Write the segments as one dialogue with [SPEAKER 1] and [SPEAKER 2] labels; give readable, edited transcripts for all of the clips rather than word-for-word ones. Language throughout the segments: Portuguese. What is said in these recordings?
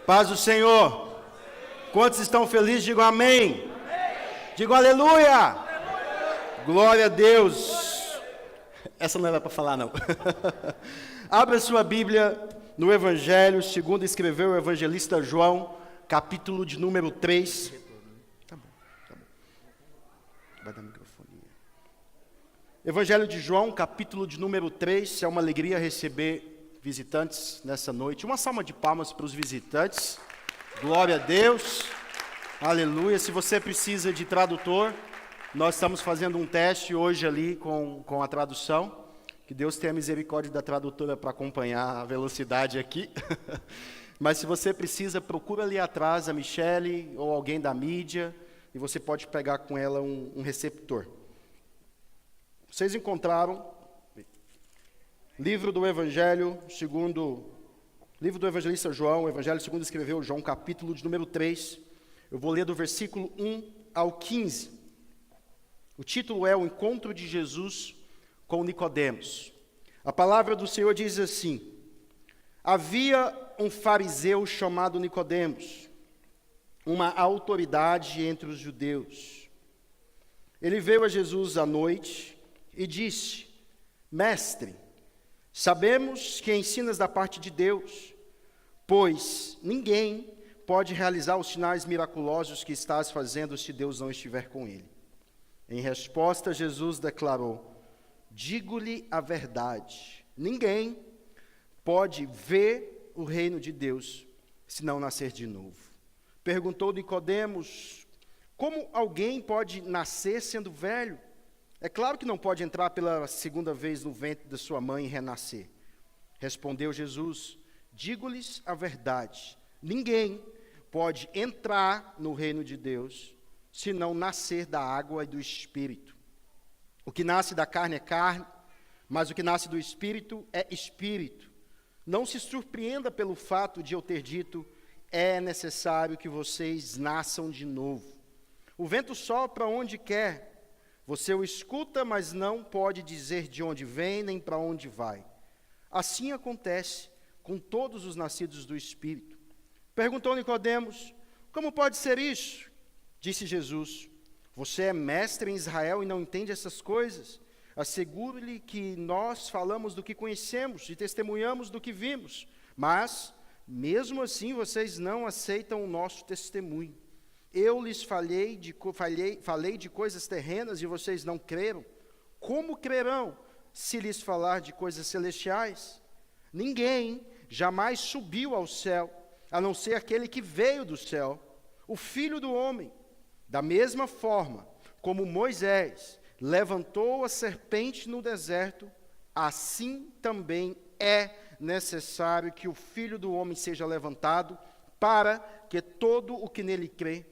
[SPEAKER 1] Paz do Senhor. Quantos estão felizes, digam amém. Digam aleluia. Glória a Deus. Essa não era para falar, não. Abra sua Bíblia no Evangelho, segundo escreveu o evangelista João, capítulo de número 3. Tá bom. Vai dar microfonia. Evangelho de João, capítulo de número 3. É uma alegria receber visitantes nessa noite. Uma salva de palmas para os visitantes. Glória a Deus. Aleluia. Se você precisa de tradutor, nós estamos fazendo um teste hoje ali com a tradução. Que Deus tenha misericórdia da tradutora para acompanhar a velocidade aqui. Mas se você precisa, procura ali atrás a Michele ou alguém da mídia e você pode pegar com ela um receptor. Vocês encontraram livro do Evangelho segundo livro do evangelista João, o Evangelho segundo escreveu João, capítulo de número 3. Eu vou ler do versículo 1 ao 15. O título é O Encontro de Jesus com Nicodemos. A palavra do Senhor diz assim: havia um fariseu chamado Nicodemos, uma autoridade entre os judeus. Ele veio a Jesus à noite e disse: Mestre, sabemos que ensinas da parte de Deus, pois ninguém pode realizar os sinais miraculosos que estás fazendo se Deus não estiver com ele. Em resposta, Jesus declarou: digo-lhe a verdade, ninguém pode ver o reino de Deus se não nascer de novo. Perguntou Nicodemos: como alguém pode nascer sendo velho? É claro que não pode entrar pela segunda vez no ventre da sua mãe e renascer. Respondeu Jesus: digo-lhes a verdade, ninguém pode entrar no reino de Deus se não nascer da água e do Espírito. O que nasce da carne é carne, mas o que nasce do Espírito é Espírito. Não se surpreenda pelo fato de eu ter dito: é necessário que vocês nasçam de novo. O vento sopra onde quer, você o escuta, mas não pode dizer de onde vem nem para onde vai. Assim acontece com todos os nascidos do Espírito. Perguntou Nicodemos: como pode ser isso? Disse Jesus: você é mestre em Israel e não entende essas coisas? Asseguro-lhe que nós falamos do que conhecemos e testemunhamos do que vimos, mas, mesmo assim, vocês não aceitam o nosso testemunho. Eu lhes falei de coisas terrenas e vocês não creram. Como crerão se lhes falar de coisas celestiais? Ninguém jamais subiu ao céu, a não ser aquele que veio do céu, o Filho do Homem. Da mesma forma como Moisés levantou a serpente no deserto, assim também é necessário que o Filho do Homem seja levantado, para que todo o que nele crê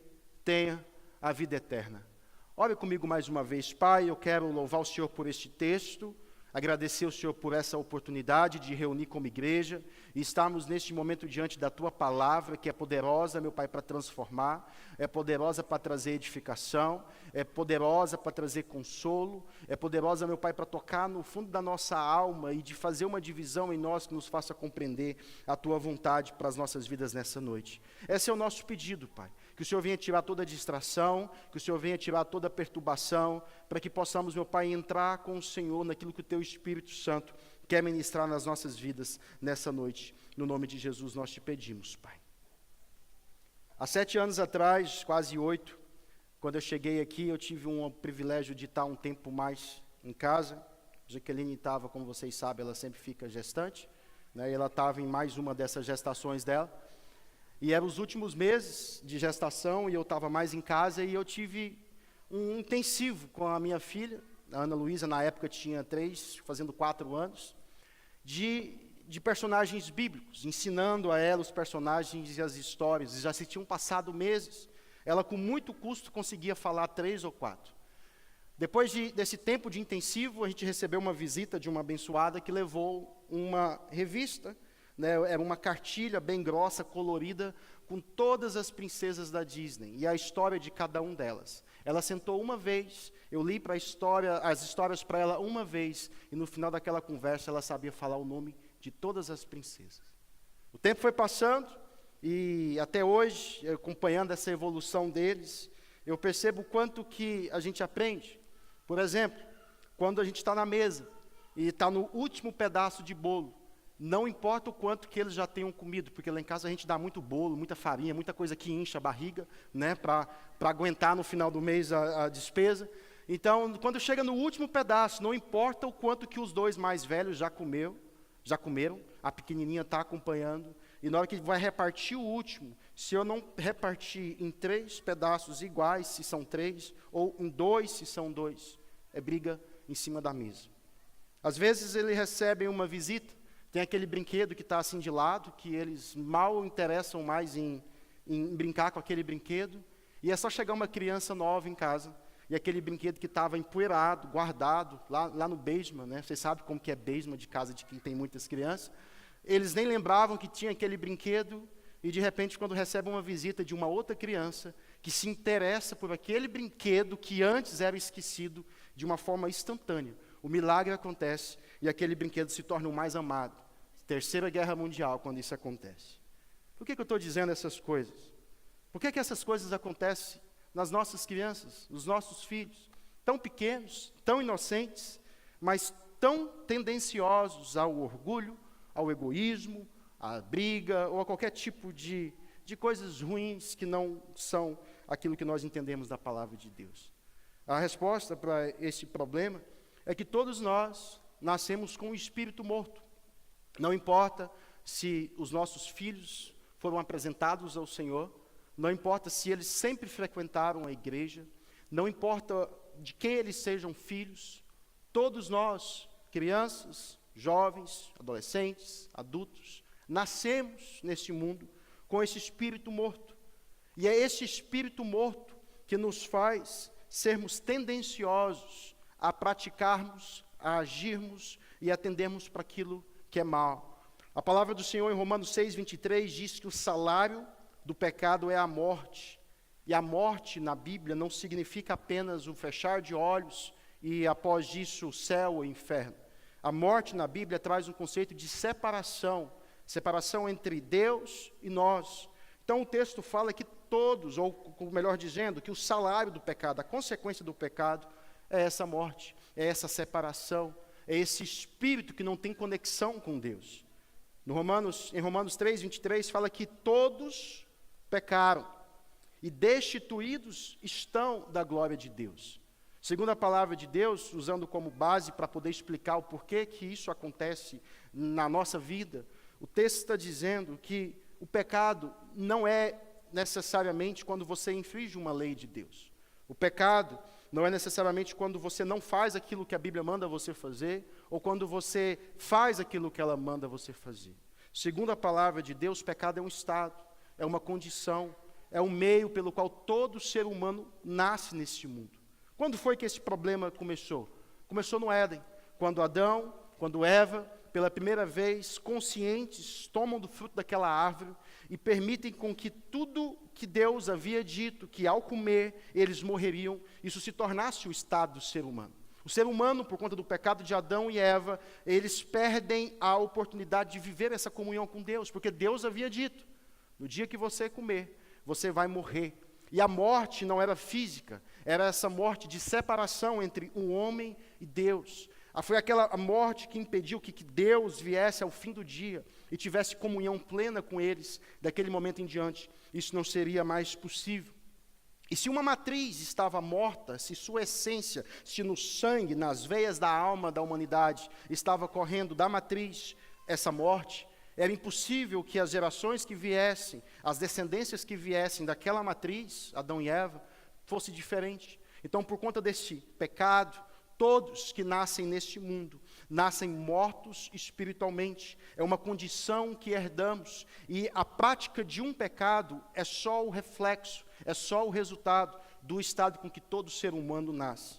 [SPEAKER 1] tenha a vida eterna. Ore comigo mais uma vez. Pai, eu quero louvar o Senhor por este texto, agradecer ao Senhor por essa oportunidade de reunir como igreja e estarmos neste momento diante da Tua palavra, que é poderosa, meu Pai, para transformar, é poderosa para trazer edificação, é poderosa para trazer consolo, é poderosa, meu Pai, para tocar no fundo da nossa alma e de fazer uma divisão em nós que nos faça compreender a Tua vontade para as nossas vidas nessa noite. Esse é o nosso pedido, Pai. Que o Senhor venha tirar toda a distração, que o Senhor venha tirar toda a perturbação, para que possamos, meu Pai, entrar com o Senhor naquilo que o Teu Espírito Santo quer ministrar nas nossas vidas nessa noite. No nome de Jesus nós te pedimos, Pai. Há 7 anos atrás, quase 8, quando eu cheguei aqui, eu tive um privilégio de estar um tempo mais em casa. Jaqueline estava, como vocês sabem, ela sempre fica gestante, né, e ela estava em mais uma dessas gestações dela. E eram os últimos meses de gestação e eu estava mais em casa e eu tive um intensivo com a minha filha, a Ana Luísa, na época tinha 3, fazendo 4 anos, de personagens bíblicos, ensinando a ela os personagens e as histórias. E já se tinham passado meses, ela com muito custo conseguia falar 3 ou 4. Depois desse tempo de intensivo, a gente recebeu uma visita de uma abençoada que levou uma revista, né, era uma cartilha bem grossa, colorida, com todas as princesas da Disney e a história de cada uma delas. Ela sentou uma vez, eu li as histórias para ela uma vez, e no final daquela conversa ela sabia falar o nome de todas as princesas. O tempo foi passando, e até hoje, acompanhando essa evolução deles, eu percebo o quanto que a gente aprende. Por exemplo, quando a gente está na mesa e está no último pedaço de bolo, não importa o quanto que eles já tenham comido, porque lá em casa a gente dá muito bolo, muita farinha, muita coisa que incha a barriga, né, para aguentar no final do mês a despesa. Então, quando chega no último pedaço, não importa o quanto que os dois mais velhos já comeram, a pequenininha está acompanhando, e na hora que vai repartir o último, se eu não repartir em 3 pedaços iguais, se são 3, ou em 2, se são 2, é briga em cima da mesa. Às vezes eles recebem uma visita, tem aquele brinquedo que está assim de lado, que eles mal interessam mais em brincar com aquele brinquedo, e é só chegar uma criança nova em casa, e aquele brinquedo que estava empoeirado, guardado, lá no basement, né? Vocês sabem como que é basement de casa de quem tem muitas crianças. Eles nem lembravam que tinha aquele brinquedo, e de repente, quando recebem uma visita de uma outra criança, que se interessa por aquele brinquedo que antes era esquecido, de uma forma instantânea, o milagre acontece, e aquele brinquedo se torna o mais amado. Terceira Guerra Mundial, quando isso acontece. Por que eu estou dizendo essas coisas? Por que essas coisas acontecem nas nossas crianças, nos nossos filhos, tão pequenos, tão inocentes, mas tão tendenciosos ao orgulho, ao egoísmo, à briga, ou a qualquer tipo de coisas ruins que não são aquilo que nós entendemos da palavra de Deus? A resposta para esse problema é que todos nós nascemos com o espírito morto. Não importa se os nossos filhos foram apresentados ao Senhor, não importa se eles sempre frequentaram a igreja, não importa de quem eles sejam filhos, todos nós, crianças, jovens, adolescentes, adultos, nascemos neste mundo com esse espírito morto. E é esse espírito morto que nos faz sermos tendenciosos a praticarmos, a agirmos e atendermos para aquilo que é mal. A palavra do Senhor em Romanos 6:23 diz que o salário do pecado é a morte. E a morte na Bíblia não significa apenas o fechar de olhos e após isso o céu ou o inferno. A morte na Bíblia traz um conceito de separação entre Deus e nós. Então o texto fala que todos, ou melhor dizendo, que o salário do pecado, a consequência do pecado é essa morte, é essa separação, é esse espírito que não tem conexão com Deus. Em Romanos 3:23 fala que todos pecaram e destituídos estão da glória de Deus. Segundo a palavra de Deus, usando como base para poder explicar o porquê que isso acontece na nossa vida, o texto está dizendo que o pecado não é necessariamente quando você infringe uma lei de Deus. O pecado não é necessariamente quando você não faz aquilo que a Bíblia manda você fazer, ou quando você faz aquilo que ela manda você fazer. Segundo a palavra de Deus, o pecado é um estado, é uma condição, é um meio pelo qual todo ser humano nasce neste mundo. Quando foi que esse problema começou? Começou no Éden, quando Adão, quando Eva, pela primeira vez, conscientes, tomam do fruto daquela árvore e permitem com que tudo que Deus havia dito, que ao comer eles morreriam, isso se tornasse o estado do ser humano. O ser humano, por conta do pecado de Adão e Eva, eles perdem a oportunidade de viver essa comunhão com Deus, porque Deus havia dito, no dia que você comer, você vai morrer. E a morte não era física, era essa morte de separação entre o homem e Deus. Foi aquela morte que impediu que Deus viesse ao fim do dia e tivesse comunhão plena com eles, daquele momento em diante. Isso não seria mais possível. E se uma matriz estava morta, se sua essência, se no sangue, nas veias da alma da humanidade, estava correndo da matriz essa morte, era impossível que as gerações que viessem, as descendências que viessem daquela matriz, Adão e Eva, fosse diferente. Então, por conta desse pecado, todos que nascem neste mundo, nascem mortos espiritualmente. É uma condição que herdamos. E a prática de um pecado é só o reflexo, é só o resultado do estado com que todo ser humano nasce.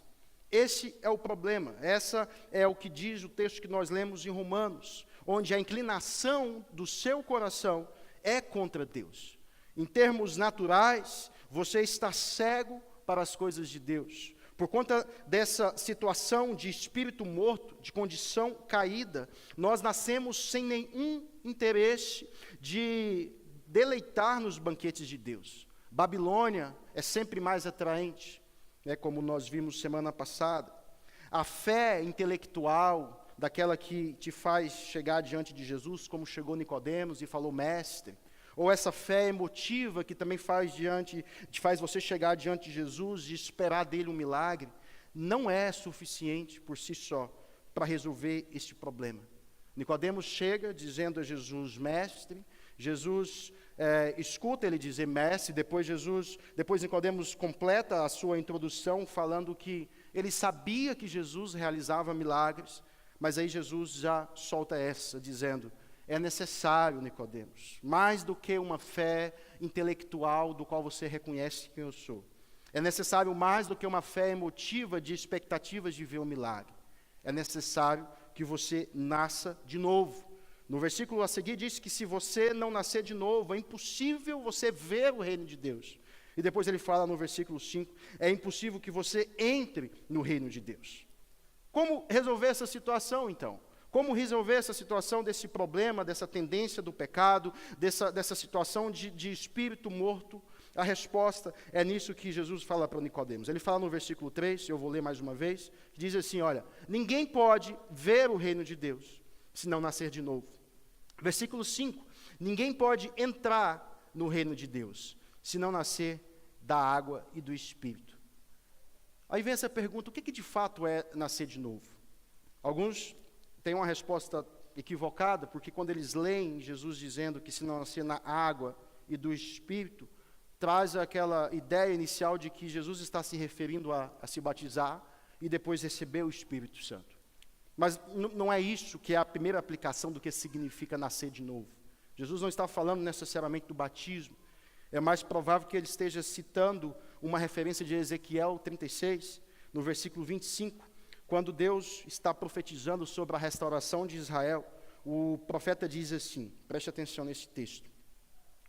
[SPEAKER 1] Esse é o problema. Essa é o que diz o texto que nós lemos em Romanos, onde a inclinação do seu coração é contra Deus. Em termos naturais, você está cego para as coisas de Deus. Por conta dessa situação de espírito morto, de condição caída, nós nascemos sem nenhum interesse de deleitar nos banquetes de Deus. Babilônia é sempre mais atraente, como nós vimos semana passada. A fé intelectual, daquela que te faz chegar diante de Jesus, como chegou Nicodemos e falou, mestre. Ou essa fé emotiva que também faz você chegar diante de Jesus e esperar dele um milagre, não é suficiente por si só para resolver este problema. Nicodemos chega dizendo a Jesus, mestre. Jesus escuta ele dizer mestre. Depois Nicodemos completa a sua introdução falando que ele sabia que Jesus realizava milagres, mas aí Jesus já solta essa, dizendo, é necessário, Nicodemos, mais do que uma fé intelectual do qual você reconhece quem eu sou. É necessário mais do que uma fé emotiva de expectativas de ver um milagre. É necessário que você nasça de novo. No versículo a seguir diz que se você não nascer de novo, é impossível você ver o reino de Deus. E depois ele fala no versículo 5, é impossível que você entre no reino de Deus. Como resolver essa situação, então? Como resolver essa situação desse problema, dessa tendência do pecado, dessa situação de espírito morto? A resposta é nisso que Jesus fala para Nicodemos. Ele fala no versículo 3, eu vou ler mais uma vez, que diz assim, olha, ninguém pode ver o reino de Deus se não nascer de novo. Versículo 5, ninguém pode entrar no reino de Deus se não nascer da água e do Espírito. Aí vem essa pergunta, o que de fato é nascer de novo? Alguns têm uma resposta equivocada, porque quando eles leem Jesus dizendo que se não nascer na água e do Espírito, traz aquela ideia inicial de que Jesus está se referindo a se batizar e depois receber o Espírito Santo. Mas não é isso que é a primeira aplicação do que significa nascer de novo. Jesus não está falando necessariamente do batismo. É mais provável que ele esteja citando uma referência de Ezequiel 36, no versículo 25, quando Deus está profetizando sobre a restauração de Israel. O profeta diz assim, preste atenção nesse texto.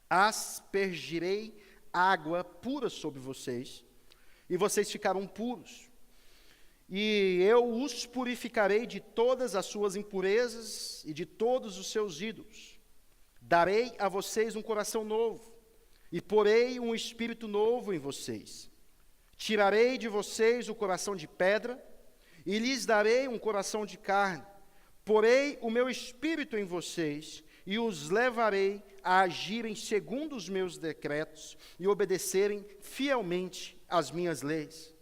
[SPEAKER 1] Aspergirei água pura sobre vocês, e vocês ficarão puros. E eu os purificarei de todas as suas impurezas e de todos os seus ídolos. Darei a vocês um coração novo, e porei um espírito novo em vocês. Tirarei de vocês o coração de pedra, e lhes darei um coração de carne. Porei o meu espírito em vocês, e os levarei a agirem segundo os meus decretos, e obedecerem fielmente às minhas leis.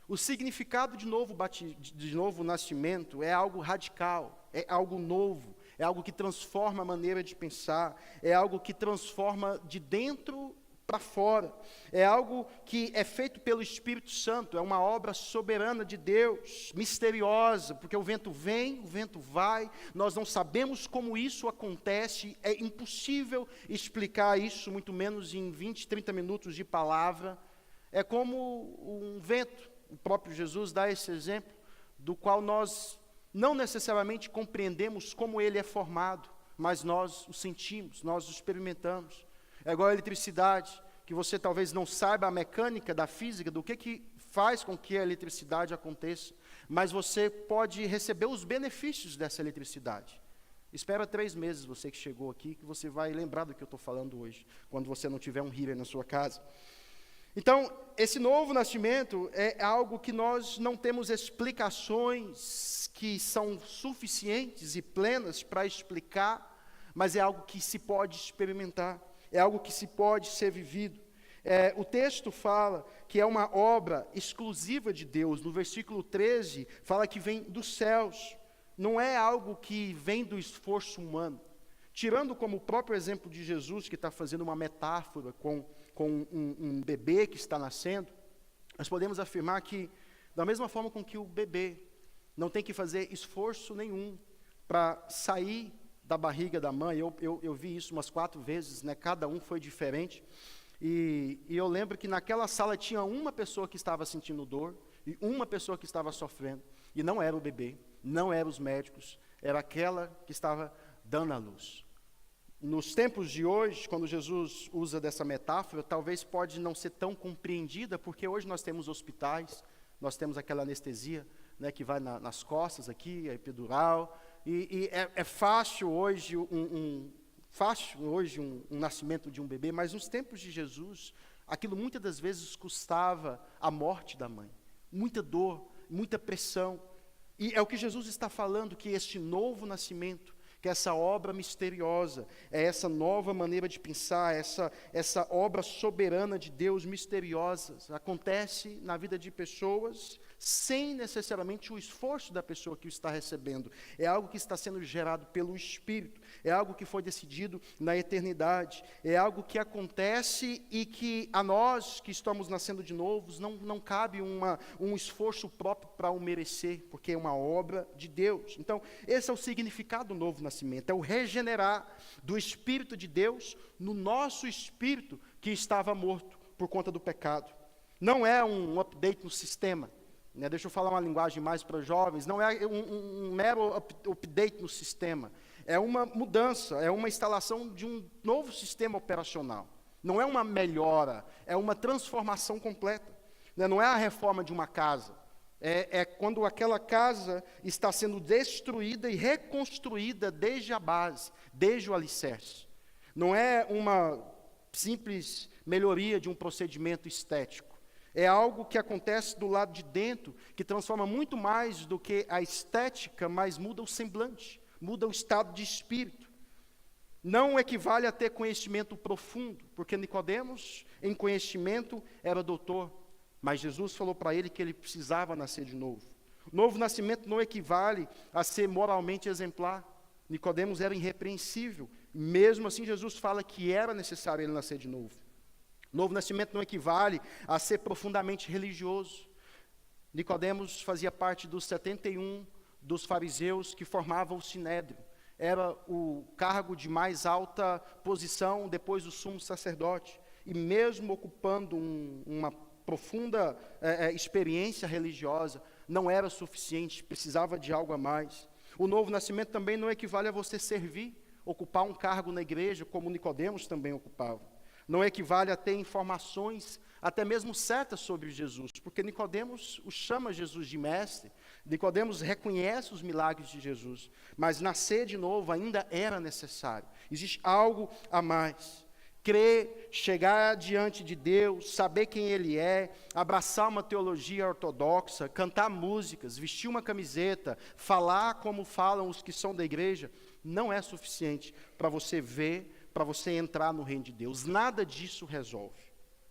[SPEAKER 1] O significado de novo nascimento é algo radical, é algo novo, é algo que transforma a maneira de pensar, é algo que transforma de dentro para fora, é algo que é feito pelo Espírito Santo, é uma obra soberana de Deus, misteriosa, porque o vento vem, o vento vai, nós não sabemos como isso acontece, é impossível explicar isso, muito menos em 20, 30 minutos de palavra, é como um vento. O próprio Jesus dá esse exemplo, do qual nós não necessariamente compreendemos como ele é formado, mas nós o sentimos, nós o experimentamos. É igual a eletricidade, que você talvez não saiba a mecânica da física, do que faz com que a eletricidade aconteça, mas você pode receber os benefícios dessa eletricidade. Espera 3 meses, você que chegou aqui, que você vai lembrar do que eu estou falando hoje, quando você não tiver um heater na sua casa. Então, esse novo nascimento é algo que nós não temos explicações que são suficientes e plenas para explicar, mas é algo que se pode experimentar, é algo que se pode ser vivido. O texto fala que é uma obra exclusiva de Deus. No versículo 13, fala que vem dos céus. Não é algo que vem do esforço humano. Tirando como o próprio exemplo de Jesus, que está fazendo uma metáfora com um bebê que está nascendo, nós podemos afirmar que, da mesma forma com que o bebê não tem que fazer esforço nenhum para sair da barriga da mãe, eu vi isso umas 4 vezes, né? Cada um foi diferente, e eu lembro que naquela sala tinha uma pessoa que estava sentindo dor, e uma pessoa que estava sofrendo, e não era o bebê, não eram os médicos, era aquela que estava dando à luz. Nos tempos de hoje, quando Jesus usa dessa metáfora, talvez pode não ser tão compreendida, porque hoje nós temos hospitais, nós temos aquela anestesia, né, que vai nas costas aqui, a epidural, e é fácil hoje fácil hoje um nascimento de um bebê, mas nos tempos de Jesus, aquilo muitas das vezes custava a morte da mãe. Muita dor, muita pressão. E é o que Jesus está falando, que este novo nascimento, que essa obra misteriosa, é essa nova maneira de pensar, essa obra soberana de Deus misteriosa, acontece na vida de pessoas sem necessariamente o esforço da pessoa que o está recebendo. É algo que está sendo gerado pelo Espírito, é algo que foi decidido na eternidade, é algo que acontece e que a nós que estamos nascendo de novos não cabe um esforço próprio para o merecer, porque é uma obra de Deus. Então, esse é o significado do novo nascimento, é o regenerar do Espírito de Deus no nosso espírito que estava morto por conta do pecado. Não é um update no sistema. Deixa eu falar uma linguagem mais para jovens, não é um mero update no sistema, é uma mudança, é uma instalação de um novo sistema operacional, não é uma melhora, é uma transformação completa, não é a reforma de uma casa, é quando aquela casa está sendo destruída e reconstruída desde a base, desde o alicerce, não é uma simples melhoria de um procedimento estético. É algo que acontece do lado de dentro, que transforma muito mais do que a estética, mas muda o semblante, muda o estado de espírito. Não equivale a ter conhecimento profundo, porque Nicodemos, em conhecimento, era doutor, mas Jesus falou para ele que ele precisava nascer de novo. O novo nascimento não equivale a ser moralmente exemplar. Nicodemos era irrepreensível, mesmo assim Jesus fala que era necessário ele nascer de novo. Novo nascimento não equivale a ser profundamente religioso. Nicodemos fazia parte dos 71 dos fariseus que formavam o sinédrio. Era o cargo de mais alta posição depois do sumo sacerdote. E mesmo ocupando uma profunda experiência religiosa, não era suficiente, precisava de algo a mais. O novo nascimento também não equivale a você servir, ocupar um cargo na igreja, como Nicodemos também ocupava. Não equivale a ter informações, até mesmo certas sobre Jesus, porque Nicodemos o chama Jesus de mestre, Nicodemos reconhece os milagres de Jesus, mas nascer de novo ainda era necessário. Existe algo a mais. Crer, chegar diante de Deus, saber quem Ele é, abraçar uma teologia ortodoxa, cantar músicas, vestir uma camiseta, falar como falam os que são da igreja, não é suficiente para você ver, para você entrar no reino de Deus. Nada disso resolve.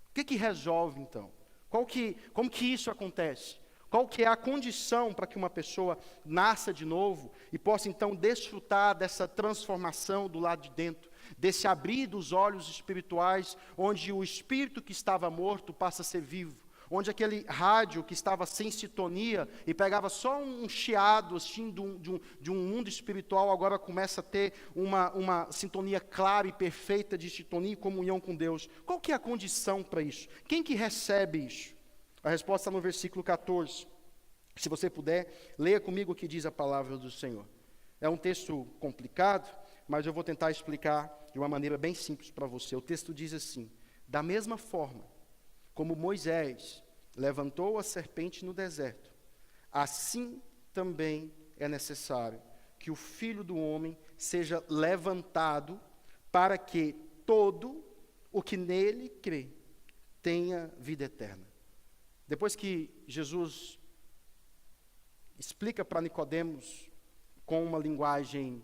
[SPEAKER 1] O que resolve, então? Como que isso acontece? Qual que é a condição para que uma pessoa nasça de novo e possa, então, desfrutar dessa transformação do lado de dentro, desse abrir dos olhos espirituais, onde o espírito que estava morto passa a ser vivo, onde aquele rádio que estava sem sintonia e pegava só um chiado assim, de um mundo espiritual, agora começa a ter uma sintonia clara e perfeita de sintonia e comunhão com Deus. Qual que é a condição para isso? Quem que recebe isso? A resposta está no versículo 14. Se você puder, leia comigo o que diz a palavra do Senhor. É um texto complicado, mas eu vou tentar explicar de uma maneira bem simples para você. O texto diz assim: da mesma forma como Moisés levantou a serpente no deserto, assim também é necessário que o Filho do Homem seja levantado, para que todo o que nele crê tenha vida eterna. Depois que Jesus explica para Nicodemos com uma linguagem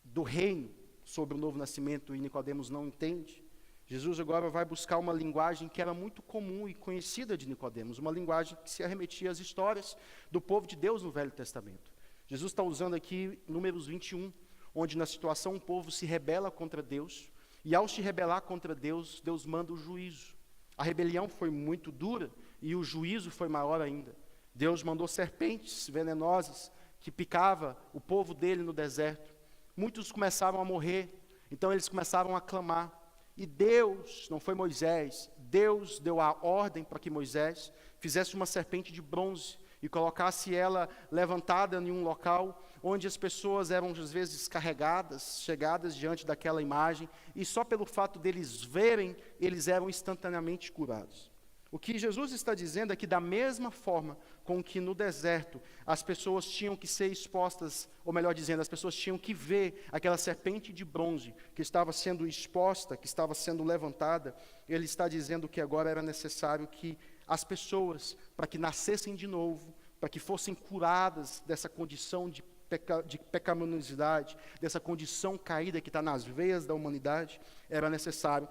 [SPEAKER 1] do reino sobre o novo nascimento, e Nicodemos não entende, Jesus agora vai buscar uma linguagem que era muito comum e conhecida de Nicodemos, uma linguagem que se arremetia às histórias do povo de Deus no Velho Testamento. Jesus está usando aqui Números 21, onde na situação o povo se rebela contra Deus, e ao se rebelar contra Deus, Deus manda o juízo. A rebelião foi muito dura e o juízo foi maior ainda. Deus mandou serpentes venenosas que picava o povo dele no deserto. Muitos começaram a morrer, então eles começaram a clamar. E Deus, não foi Moisés, Deus deu a ordem para que Moisés fizesse uma serpente de bronze e colocasse ela levantada em um local onde as pessoas eram às vezes carregadas, chegadas diante daquela imagem, e só pelo fato deles verem, eles eram instantaneamente curados. O que Jesus está dizendo é que da mesma forma com que no deserto as pessoas tinham que ser expostas, ou melhor dizendo, as pessoas tinham que ver aquela serpente de bronze que estava sendo exposta, que estava sendo levantada, ele está dizendo que agora era necessário que as pessoas, para que nascessem de novo, para que fossem curadas dessa condição de pecaminosidade, dessa condição caída que está nas veias da humanidade, era necessário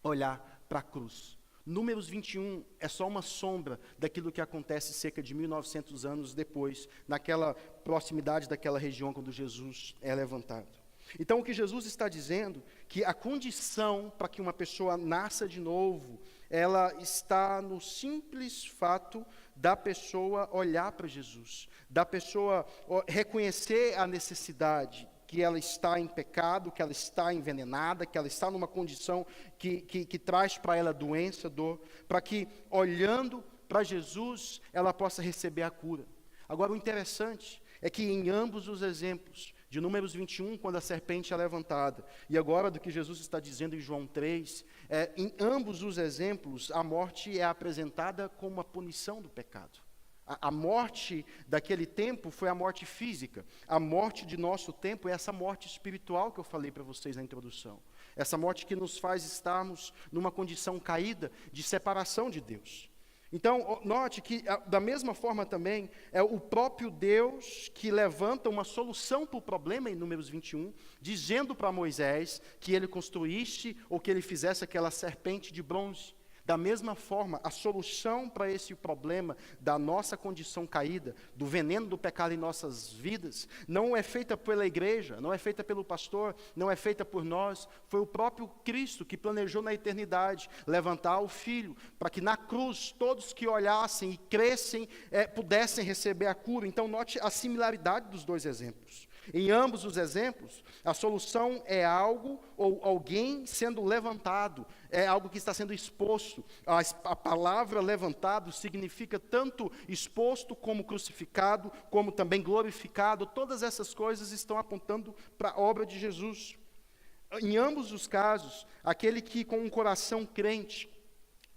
[SPEAKER 1] olhar para a cruz. Números 21 é só uma sombra daquilo que acontece cerca de 1900 anos depois, naquela proximidade daquela região quando Jesus é levantado. Então o que Jesus está dizendo, que a condição para que uma pessoa nasça de novo, ela está no simples fato da pessoa olhar para Jesus, da pessoa reconhecer a necessidade, que ela está em pecado, que ela está envenenada, que ela está numa condição que traz para ela doença, dor, para que, olhando para Jesus, ela possa receber a cura. Agora, o interessante é que em ambos os exemplos, de Números 21, quando a serpente é levantada, e agora do que Jesus está dizendo em João 3, em ambos os exemplos, a morte é apresentada como uma punição do pecado. A morte daquele tempo foi a morte física. A morte de nosso tempo é essa morte espiritual que eu falei para vocês na introdução. Essa morte que nos faz estarmos numa condição caída de separação de Deus. Então, note que, da mesma forma também, é o próprio Deus que levanta uma solução para o problema em Números 21, dizendo para Moisés que ele construísse ou que ele fizesse aquela serpente de bronze. Da mesma forma, a solução para esse problema da nossa condição caída, do veneno do pecado em nossas vidas, não é feita pela igreja, não é feita pelo pastor, não é feita por nós. Foi o próprio Cristo que planejou na eternidade levantar o Filho, para que na cruz todos que olhassem e crescem pudessem receber a cura. Então note a similaridade dos dois exemplos. Em ambos os exemplos, a solução é algo ou alguém sendo levantado, é algo que está sendo exposto. A palavra levantado significa tanto exposto como crucificado, como também glorificado. Todas essas coisas estão apontando para a obra de Jesus. Em ambos os casos, aquele que com um coração crente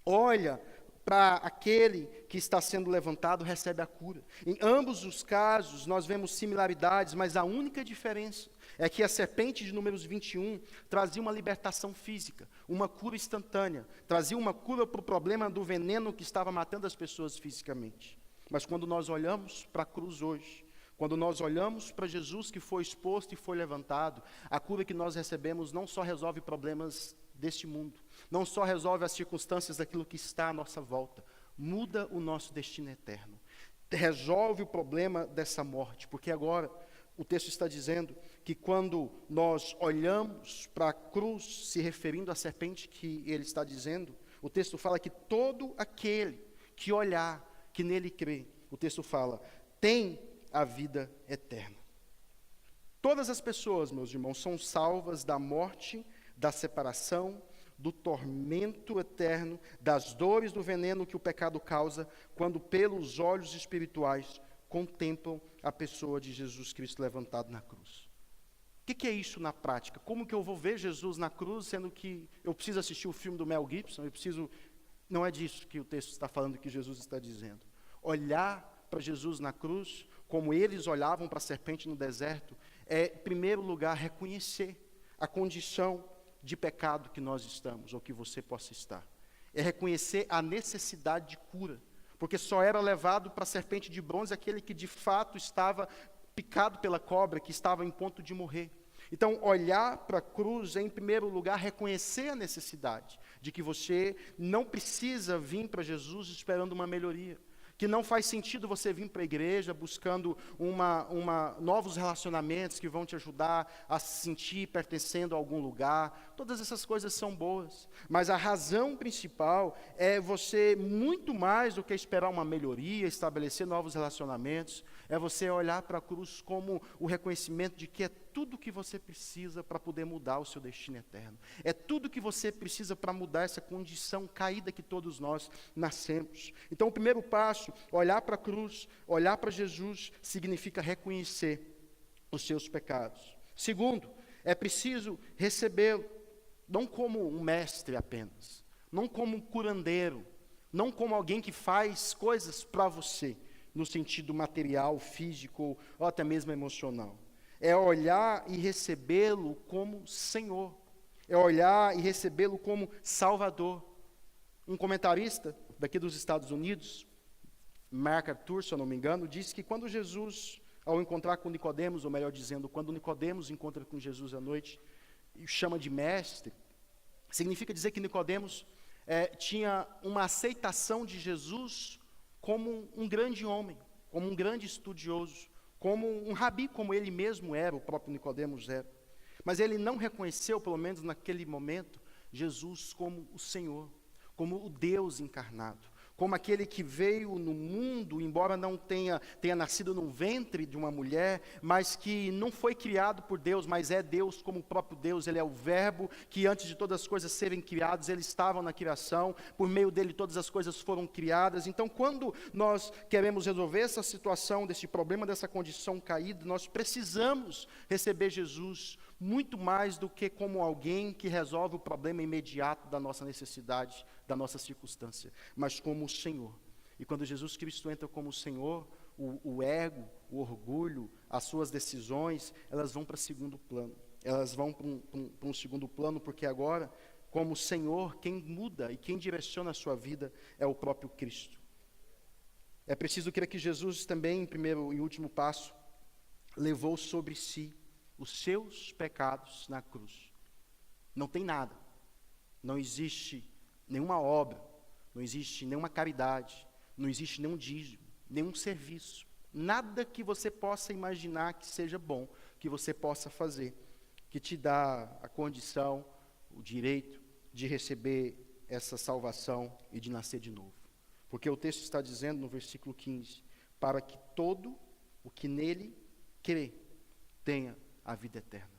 [SPEAKER 1] olha para aquele que está sendo levantado, recebe a cura. Em ambos os casos, nós vemos similaridades, mas a única diferença é que a serpente de Números 21 trazia uma libertação física, uma cura instantânea, trazia uma cura para o problema do veneno que estava matando as pessoas fisicamente. Mas quando nós olhamos para a cruz hoje, quando nós olhamos para Jesus que foi exposto e foi levantado, a cura que nós recebemos não só resolve problemas deste mundo, não só resolve as circunstâncias daquilo que está à nossa volta, muda o nosso destino eterno, resolve o problema dessa morte, porque agora o texto está dizendo que quando nós olhamos para a cruz, se referindo à serpente que ele está dizendo, o texto fala que todo aquele que olhar, que nele crê, o texto fala, tem a vida eterna. Todas as pessoas, meus irmãos, são salvas da morte, da separação, do tormento eterno, das dores do veneno que o pecado causa, quando pelos olhos espirituais contemplam a pessoa de Jesus Cristo levantado na cruz. O que é isso na prática? Como que eu vou ver Jesus na cruz, sendo que eu preciso assistir o filme do Mel Gibson, Não é disso que o texto está falando, que Jesus está dizendo. Olhar para Jesus na cruz, como eles olhavam para a serpente no deserto, é, em primeiro lugar, reconhecer a condição de pecado que nós estamos, ou que você possa estar. É reconhecer a necessidade de cura, porque só era levado para a serpente de bronze aquele que de fato estava picado pela cobra, que estava em ponto de morrer. Então, olhar para a cruz é, em primeiro lugar, reconhecer a necessidade de que você não precisa vir para Jesus esperando uma melhoria, que não faz sentido você vir para a igreja buscando novos relacionamentos que vão te ajudar a se sentir pertencendo a algum lugar. Todas essas coisas são boas, mas a razão principal é você, muito mais do que esperar uma melhoria, estabelecer novos relacionamentos, é você olhar para a cruz como o reconhecimento de que é tudo que você precisa para poder mudar o seu destino eterno. É tudo que você precisa para mudar essa condição caída que todos nós nascemos. Então, o primeiro passo, olhar para a cruz, olhar para Jesus, significa reconhecer os seus pecados. Segundo, é preciso recebê-lo, não como um mestre apenas, não como um curandeiro, não como alguém que faz coisas para você, no sentido material, físico ou até mesmo emocional. É olhar e recebê-lo como Senhor. É olhar e recebê-lo como Salvador. Um comentarista daqui dos Estados Unidos, MacArthur, se eu não me engano, disse que quando Jesus, ao encontrar com Nicodemos, ou melhor dizendo, quando Nicodemos encontra com Jesus à noite, e o chama de mestre, significa dizer que Nicodemos tinha uma aceitação de Jesus como um grande homem, como um grande estudioso, como um rabi, como ele mesmo era, o próprio Nicodemos era. Mas ele não reconheceu, pelo menos naquele momento, Jesus como o Senhor, como o Deus encarnado, como aquele que veio no mundo, embora não tenha nascido no ventre de uma mulher, mas que não foi criado por Deus, mas é Deus como o próprio Deus. Ele é o verbo que antes de todas as coisas serem criadas, ele estava na criação, por meio dele todas as coisas foram criadas. Então, quando nós queremos resolver essa situação, desse problema, dessa condição caída, nós precisamos receber Jesus muito mais do que como alguém que resolve o problema imediato da nossa necessidade, da nossa circunstância, mas como o Senhor. E quando Jesus Cristo entra como o Senhor, o ego, o orgulho, as suas decisões, elas vão para segundo plano. Elas vão para um segundo plano, porque agora, como Senhor, quem muda e quem direciona a sua vida é o próprio Cristo. É preciso crer que Jesus também, em primeiro e último passo, levou sobre si os seus pecados na cruz. Não tem nada, não existe nenhuma obra, não existe nenhuma caridade, não existe nenhum dízimo, nenhum serviço, nada que você possa imaginar que seja bom, que você possa fazer, que te dá a condição, o direito de receber essa salvação e de nascer de novo. Porque o texto está dizendo no versículo 15, para que todo o que nele crê tenha a vida eterna.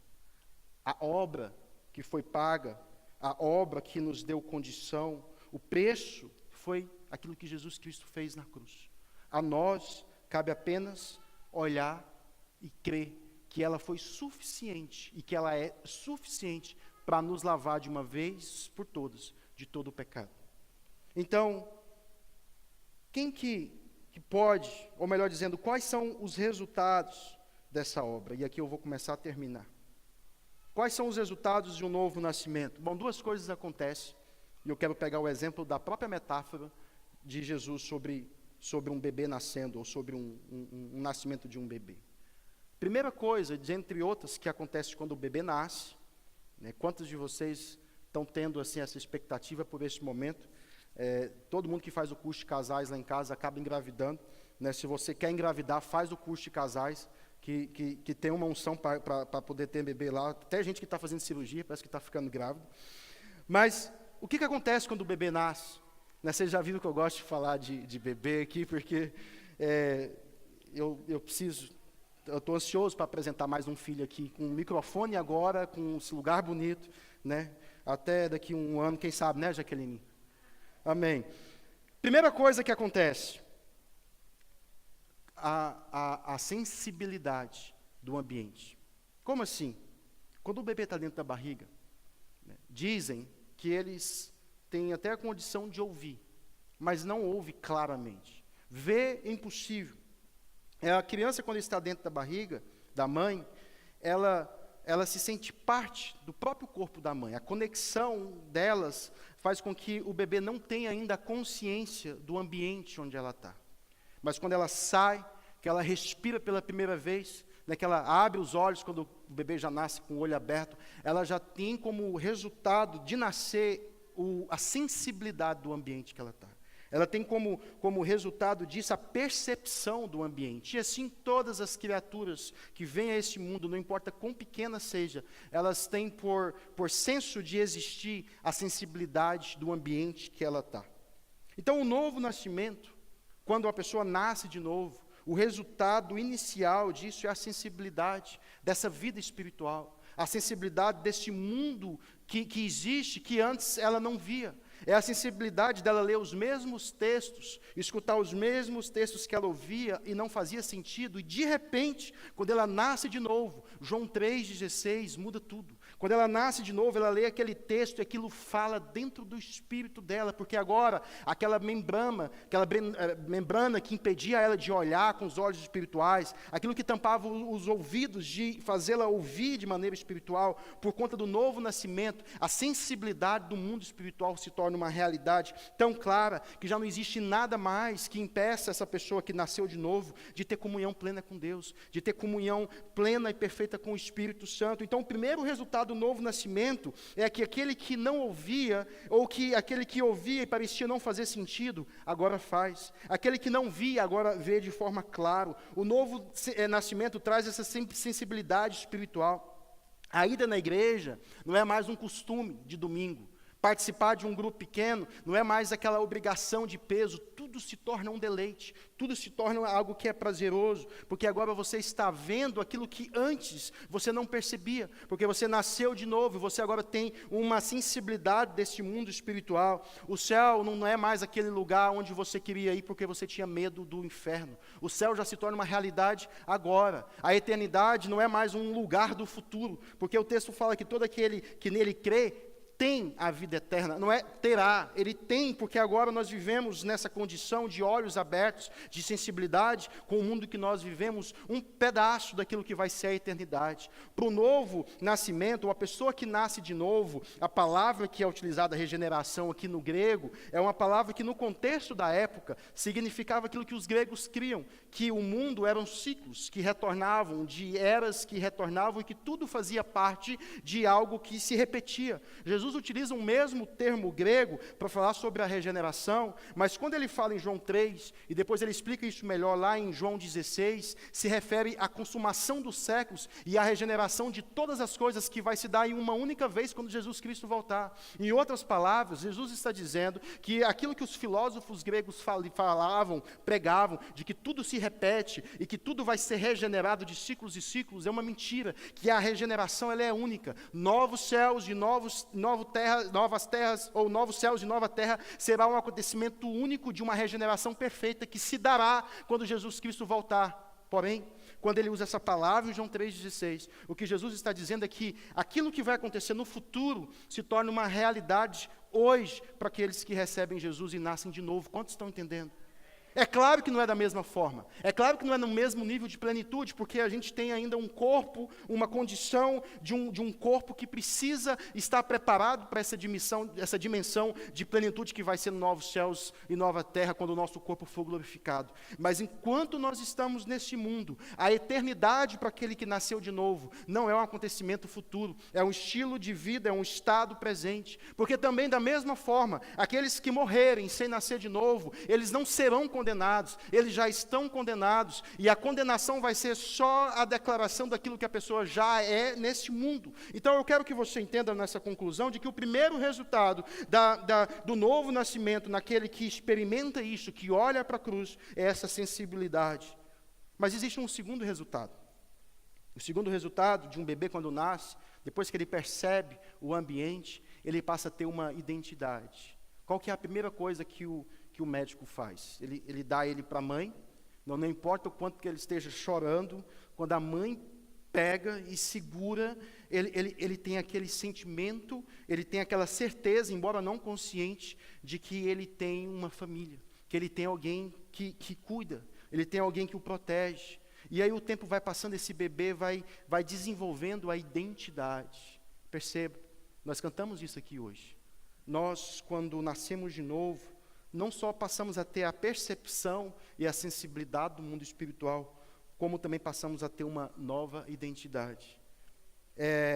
[SPEAKER 1] A obra que foi paga, a obra que nos deu condição, o preço foi aquilo que Jesus Cristo fez na cruz. A nós cabe apenas olhar e crer que ela foi suficiente e que ela é suficiente para nos lavar de uma vez por todas de todo o pecado. Então, quem que pode, ou melhor dizendo, quais são os resultados dessa obra? E aqui eu vou começar a terminar. Quais são os resultados de um novo nascimento? Bom, duas coisas acontecem, e eu quero pegar o exemplo da própria metáfora de Jesus sobre um bebê nascendo, ou sobre um nascimento de um bebê. Primeira coisa, dentre outras, que acontece quando o bebê nasce, né, quantos de vocês estão tendo assim, essa expectativa por esse momento? Todo mundo que faz o curso de casais lá em casa acaba engravidando, né? Se você quer engravidar, faz o curso de casais, que tem uma unção para poder ter bebê lá. Até gente que está fazendo cirurgia, parece que está ficando grávido. Mas o que acontece quando o bebê nasce? Né, vocês já viram que eu gosto de falar de bebê aqui, porque eu estou ansioso para apresentar mais um filho aqui, com um microfone agora, com esse lugar bonito, né? Até daqui um ano, quem sabe, né, Jaqueline? Amém. Primeira coisa que acontece, a sensibilidade do ambiente. Como assim? Quando o bebê está dentro da barriga, né, dizem que eles têm até a condição de ouvir, mas não ouve claramente. Ver é impossível. A criança, quando está dentro da barriga da mãe, ela se sente parte do próprio corpo da mãe. A conexão delas faz com que o bebê não tenha ainda a consciência do ambiente onde ela está. Mas quando ela sai, que ela respira pela primeira vez, né, que ela abre os olhos quando o bebê já nasce com o olho aberto, ela já tem como resultado de nascer a sensibilidade do ambiente que ela está. Ela tem como resultado disso a percepção do ambiente. E assim todas as criaturas que vêm a esse mundo, não importa quão pequena seja, elas têm por senso de existir a sensibilidade do ambiente que ela está. Então o novo nascimento, quando a pessoa nasce de novo, o resultado inicial disso é a sensibilidade dessa vida espiritual, a sensibilidade desse mundo que existe, que antes ela não via. É a sensibilidade dela ler os mesmos textos, escutar os mesmos textos que ela ouvia e não fazia sentido. E de repente, quando ela nasce de novo, João 3,16 muda tudo. Quando ela nasce de novo, ela lê aquele texto e aquilo fala dentro do espírito dela, porque agora aquela membrana que impedia ela de olhar com os olhos espirituais, aquilo que tampava os ouvidos de fazê-la ouvir de maneira espiritual, por conta do novo nascimento, a sensibilidade do mundo espiritual se torna uma realidade tão clara que já não existe nada mais que impeça essa pessoa que nasceu de novo de ter comunhão plena com Deus, de ter comunhão plena e perfeita com o Espírito Santo. Então, o primeiro resultado do novo nascimento é que aquele que não ouvia, ou que aquele que ouvia e parecia não fazer sentido, agora faz. Aquele que não via, agora vê de forma clara. O novo nascimento traz essa sensibilidade espiritual. A ida na igreja não é mais um costume de domingo. Participar de um grupo pequeno não é mais aquela obrigação de peso, tudo se torna um deleite, tudo se torna algo que é prazeroso, porque agora você está vendo aquilo que antes você não percebia, porque você nasceu de novo e você agora tem uma sensibilidade desse mundo espiritual. O céu não é mais aquele lugar onde você queria ir porque você tinha medo do inferno. O céu já se torna uma realidade agora. A eternidade não é mais um lugar do futuro, porque o texto fala que todo aquele que nele crê tem a vida eterna, não é terá, ele tem, porque agora nós vivemos nessa condição de olhos abertos, de sensibilidade com o mundo que nós vivemos, um pedaço daquilo que vai ser a eternidade. Para o novo nascimento, a pessoa que nasce de novo, a palavra que é utilizada, regeneração aqui no grego, é uma palavra que no contexto da época, significava aquilo que os gregos criam, que o mundo eram ciclos que retornavam, de eras que retornavam e que tudo fazia parte de algo que se repetia. Jesus utiliza o mesmo termo grego para falar sobre a regeneração, mas quando ele fala em João 3, e depois ele explica isso melhor lá em João 16, se refere à consumação dos séculos e à regeneração de todas as coisas que vai se dar em uma única vez quando Jesus Cristo voltar. Em outras palavras, Jesus está dizendo que aquilo que os filósofos gregos falavam, pregavam, de que tudo se repete e que tudo vai ser regenerado de ciclos e ciclos, é uma mentira, que a regeneração ela é única. Novos céus e novas terras, ou novos céus e nova terra, será um acontecimento único de uma regeneração perfeita que se dará quando Jesus Cristo voltar. Porém, quando ele usa essa palavra em João 3,16, o que Jesus está dizendo é que aquilo que vai acontecer no futuro se torna uma realidade hoje para aqueles que recebem Jesus e nascem de novo. Quantos estão entendendo? É claro que não é da mesma forma, é claro que não é no mesmo nível de plenitude, porque a gente tem ainda um corpo, uma condição de um corpo que precisa estar preparado para essa dimensão de plenitude que vai ser novos céus e nova terra, quando o nosso corpo for glorificado. Mas enquanto nós estamos nesse mundo, a eternidade para aquele que nasceu de novo, não é um acontecimento futuro, é um estilo de vida, é um estado presente, porque também da mesma forma, aqueles que morrerem sem nascer de novo, eles não serão condenados, eles já estão condenados, e a condenação vai ser só a declaração daquilo que a pessoa já é nesse mundo. Então eu quero que você entenda nessa conclusão de que o primeiro resultado do novo nascimento, naquele que experimenta isso, que olha para a cruz, é essa sensibilidade. Mas existe um segundo resultado. O segundo resultado de um bebê quando nasce, depois que ele percebe o ambiente, ele passa a ter uma identidade. Qual que é a primeira coisa que o médico faz? Ele dá ele para a mãe, não importa o quanto que ele esteja chorando, quando a mãe pega e segura, ele tem aquele sentimento, ele tem aquela certeza, embora não consciente, de que ele tem uma família, que ele tem alguém que cuida, ele tem alguém que o protege. E aí o tempo vai passando, esse bebê vai desenvolvendo a identidade. Perceba, nós cantamos isso aqui hoje. Nós, quando nascemos de novo, não só passamos a ter a percepção e a sensibilidade do mundo espiritual, como também passamos a ter uma nova identidade.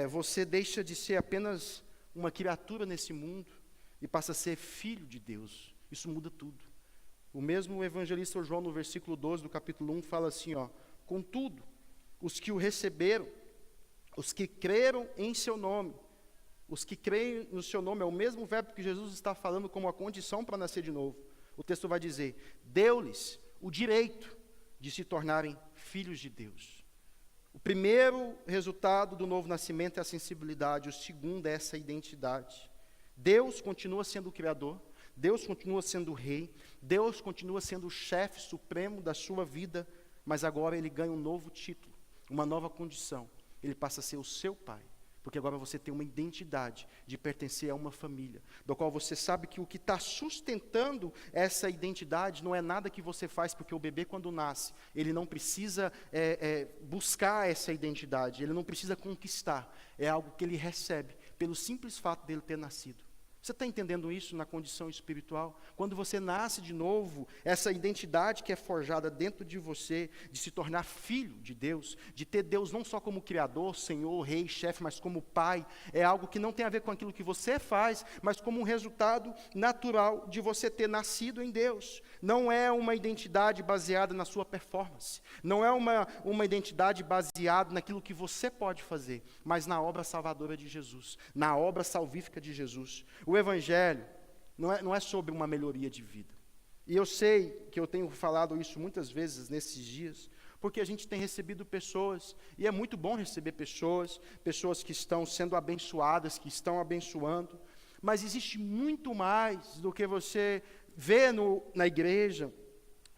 [SPEAKER 1] Você deixa de ser apenas uma criatura nesse mundo e passa a ser filho de Deus. Isso muda tudo. O mesmo evangelista João, no versículo 12 do capítulo 1, fala assim, contudo, os que o receberam, os que creram em seu nome, os que creem no seu nome, é o mesmo verbo que Jesus está falando como a condição para nascer de novo. O texto vai dizer, deu-lhes o direito de se tornarem filhos de Deus. O primeiro resultado do novo nascimento é a sensibilidade, o segundo é essa identidade. Deus continua sendo o Criador, Deus continua sendo o Rei, Deus continua sendo o chefe supremo da sua vida, mas agora ele ganha um novo título, uma nova condição. Ele passa a ser o seu Pai. Porque agora você tem uma identidade de pertencer a uma família, do qual você sabe que o que está sustentando essa identidade não é nada que você faz, porque o bebê, quando nasce, ele não precisa buscar essa identidade, ele não precisa conquistar, é algo que ele recebe, pelo simples fato dele ter nascido. Você está entendendo isso na condição espiritual? Quando você nasce de novo, essa identidade que é forjada dentro de você, de se tornar filho de Deus, de ter Deus não só como Criador, Senhor, Rei, chefe, mas como Pai, é algo que não tem a ver com aquilo que você faz, mas como um resultado natural de você ter nascido em Deus. Não é uma identidade baseada na sua performance, não é uma identidade baseada naquilo que você pode fazer, mas na obra salvadora de Jesus, na obra salvífica de Jesus. O Evangelho não é sobre uma melhoria de vida. E eu sei que eu tenho falado isso muitas vezes nesses dias, porque a gente tem recebido pessoas, e é muito bom receber pessoas que estão sendo abençoadas, que estão abençoando, mas existe muito mais do que você vê na igreja,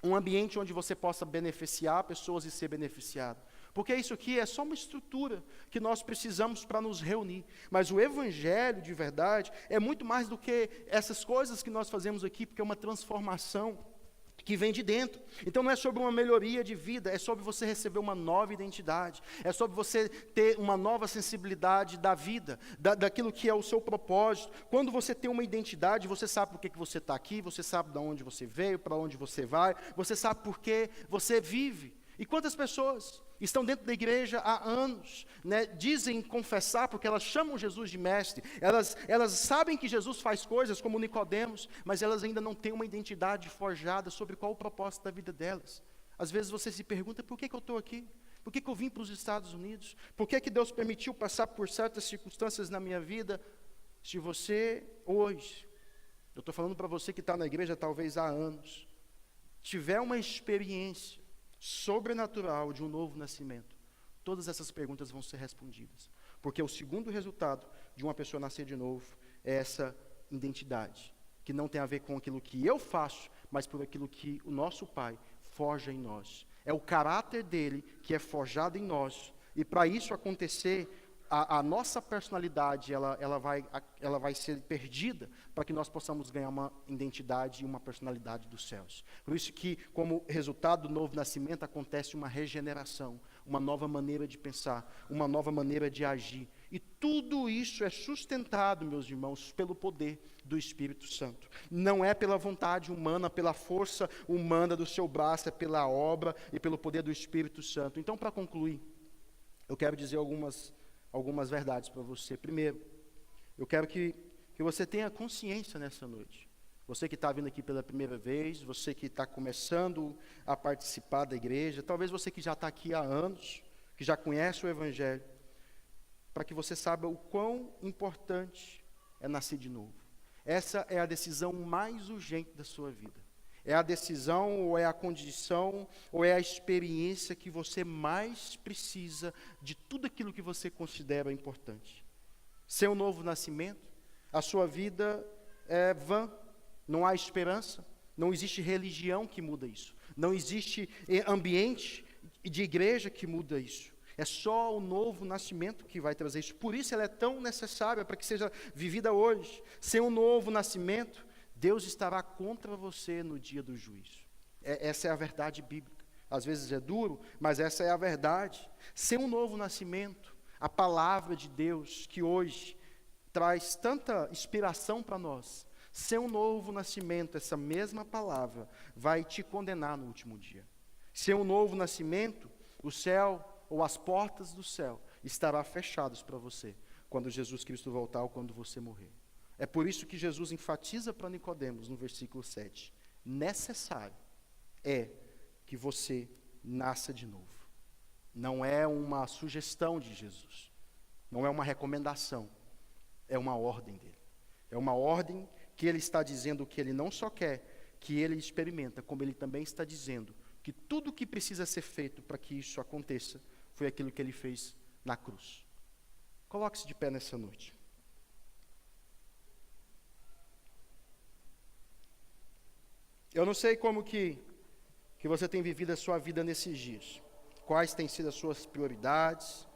[SPEAKER 1] um ambiente onde você possa beneficiar pessoas e ser beneficiado. Porque isso aqui é só uma estrutura que nós precisamos para nos reunir. Mas o Evangelho, de verdade, é muito mais do que essas coisas que nós fazemos aqui, porque é uma transformação que vem de dentro. Então não é sobre uma melhoria de vida, é sobre você receber uma nova identidade, é sobre você ter uma nova sensibilidade da vida, daquilo que é o seu propósito. Quando você tem uma identidade, você sabe por que você está aqui, você sabe de onde você veio, para onde você vai, você sabe por que você vive. E quantas pessoas estão dentro da igreja há anos, né, dizem confessar, porque elas chamam Jesus de mestre, elas sabem que Jesus faz coisas como Nicodemos, mas elas ainda não têm uma identidade forjada sobre qual o propósito da vida delas. Às vezes você se pergunta, por que eu estou aqui? Por que eu vim para os Estados Unidos? Por que Deus permitiu passar por certas circunstâncias na minha vida? Se você hoje, eu estou falando para você que está na igreja talvez há anos, tiver uma experiência sobrenatural de um novo nascimento, todas essas perguntas vão ser respondidas, porque o segundo resultado de uma pessoa nascer de novo é essa identidade, que não tem a ver com aquilo que eu faço, mas por aquilo que o nosso Pai forja em nós. É o caráter dele que é forjado em nós, e para isso acontecer, a nossa personalidade ela vai ser perdida para que nós possamos ganhar uma identidade e uma personalidade dos céus. Por isso que, como resultado do novo nascimento, acontece uma regeneração, uma nova maneira de pensar, uma nova maneira de agir. E tudo isso é sustentado, meus irmãos, pelo poder do Espírito Santo. Não é pela vontade humana, pela força humana do seu braço, é pela obra e pelo poder do Espírito Santo. Então, para concluir, eu quero dizer algumas verdades para você. Primeiro, eu quero que você tenha consciência nessa noite. Você que está vindo aqui pela primeira vez, você que está começando a participar da igreja, talvez você que já está aqui há anos, que já conhece o Evangelho, para que você saiba o quão importante é nascer de novo. Essa é a decisão mais urgente da sua vida. É a decisão, ou é a condição, ou é a experiência que você mais precisa de tudo aquilo que você considera importante. Ser um novo nascimento, a sua vida é vã, não há esperança, não existe religião que muda isso, não existe ambiente de igreja que muda isso. É só o novo nascimento que vai trazer isso. Por isso ela é tão necessária para que seja vivida hoje. Ser um novo nascimento, Deus estará contra você no dia do juízo. Essa é a verdade bíblica. Às vezes é duro, mas essa é a verdade. Ser um novo nascimento, a palavra de Deus, que hoje traz tanta inspiração para nós. Ser um novo nascimento, essa mesma palavra, vai te condenar no último dia. Ser um novo nascimento, o céu, ou as portas do céu, estarão fechadas para você, quando Jesus Cristo voltar ou quando você morrer. É por isso que Jesus enfatiza para Nicodemos no versículo 7. Necessário é que você nasça de novo. Não é uma sugestão de Jesus. Não é uma recomendação. É uma ordem dele. É uma ordem que ele está dizendo que ele não só quer que ele experimenta, como ele também está dizendo que tudo o que precisa ser feito para que isso aconteça foi aquilo que ele fez na cruz. Coloque-se de pé nessa noite. Eu não sei como que você tem vivido a sua vida nesses dias. Quais têm sido as suas prioridades.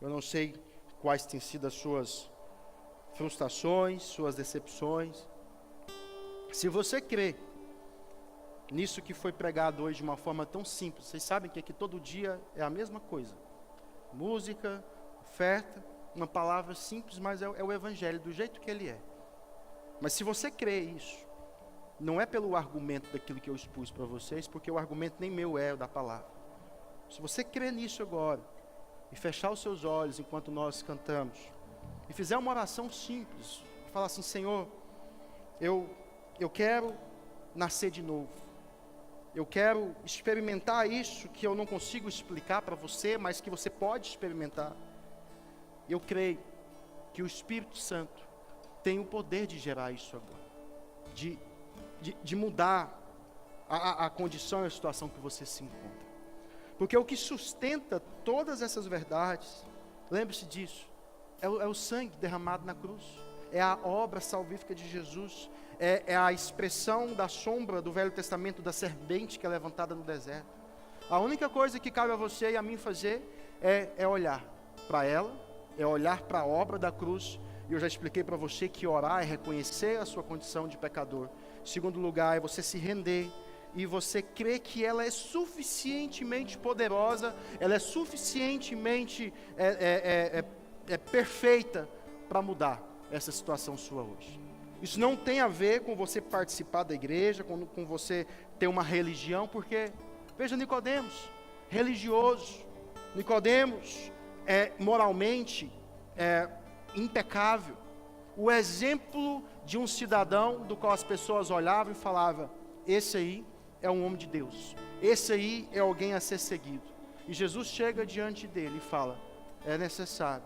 [SPEAKER 1] Eu não sei quais têm sido as suas frustrações, suas decepções. Se você crê nisso que foi pregado hoje de uma forma tão simples, vocês sabem que aqui todo dia é a mesma coisa. Música, oferta, uma palavra simples, mas é o Evangelho do jeito que ele é. Mas se você crê isso, não é pelo argumento daquilo que eu expus para vocês, porque o argumento nem meu é o da palavra. Se você crê nisso agora, e fechar os seus olhos enquanto nós cantamos, e fizer uma oração simples, falar assim: Senhor, eu quero nascer de novo. Eu quero experimentar isso que eu não consigo explicar para você, mas que você pode experimentar. Eu creio que o Espírito Santo tem o poder de gerar isso agora, de mudar a condição e a situação que você se encontra. Porque o que sustenta todas essas verdades, lembre-se disso, é o sangue derramado na cruz, é a obra salvífica de Jesus, é a expressão da sombra do Velho Testamento, da serpente que é levantada no deserto. A única coisa que cabe a você e a mim fazer é olhar para ela, é olhar para a obra da cruz. E eu já expliquei para você que orar é reconhecer a sua condição de pecador. Segundo lugar, é você se render e você crer que ela é suficientemente poderosa, ela é suficientemente perfeita para mudar essa situação sua hoje. Isso não tem a ver com você participar da igreja, com você ter uma religião, porque, veja Nicodemos, religioso, Nicodemos moralmente impecável, o exemplo de um cidadão do qual as pessoas olhavam e falavam: esse aí é um homem de Deus, esse aí é alguém a ser seguido. E Jesus chega diante dele e fala: é necessário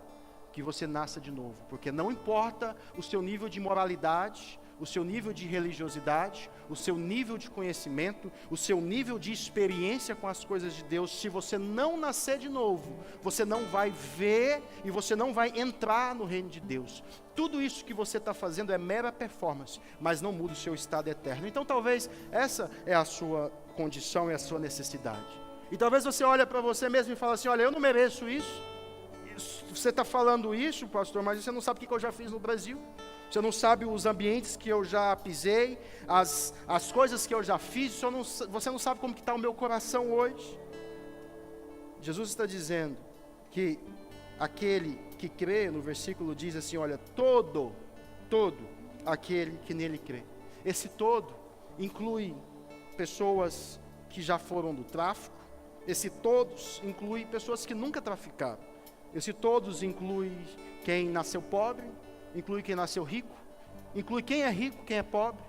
[SPEAKER 1] que você nasça de novo, porque não importa o seu nível de moralidade, o seu nível de religiosidade, o seu nível de conhecimento, o seu nível de experiência com as coisas de Deus, se você não nascer de novo, você não vai ver e você não vai entrar no reino de Deus. Tudo isso que você está fazendo é mera performance, mas não muda o seu estado eterno. Então talvez essa é a sua condição e a sua necessidade. E talvez você olhe para você mesmo e fale assim: olha, eu não mereço isso. Você está falando isso, pastor, mas você não sabe o que eu já fiz no Brasil. Você não sabe os ambientes que eu já pisei, as coisas que eu já fiz. Você não sabe como que está o meu coração hoje. Jesus está dizendo que aquele que crê, no versículo diz assim: olha, todo aquele que nele crê. Esse todo inclui pessoas que já foram do tráfico. Esse todos inclui pessoas que nunca traficaram. Esse todos inclui quem nasceu pobre, inclui quem nasceu rico, inclui quem é rico, quem é pobre.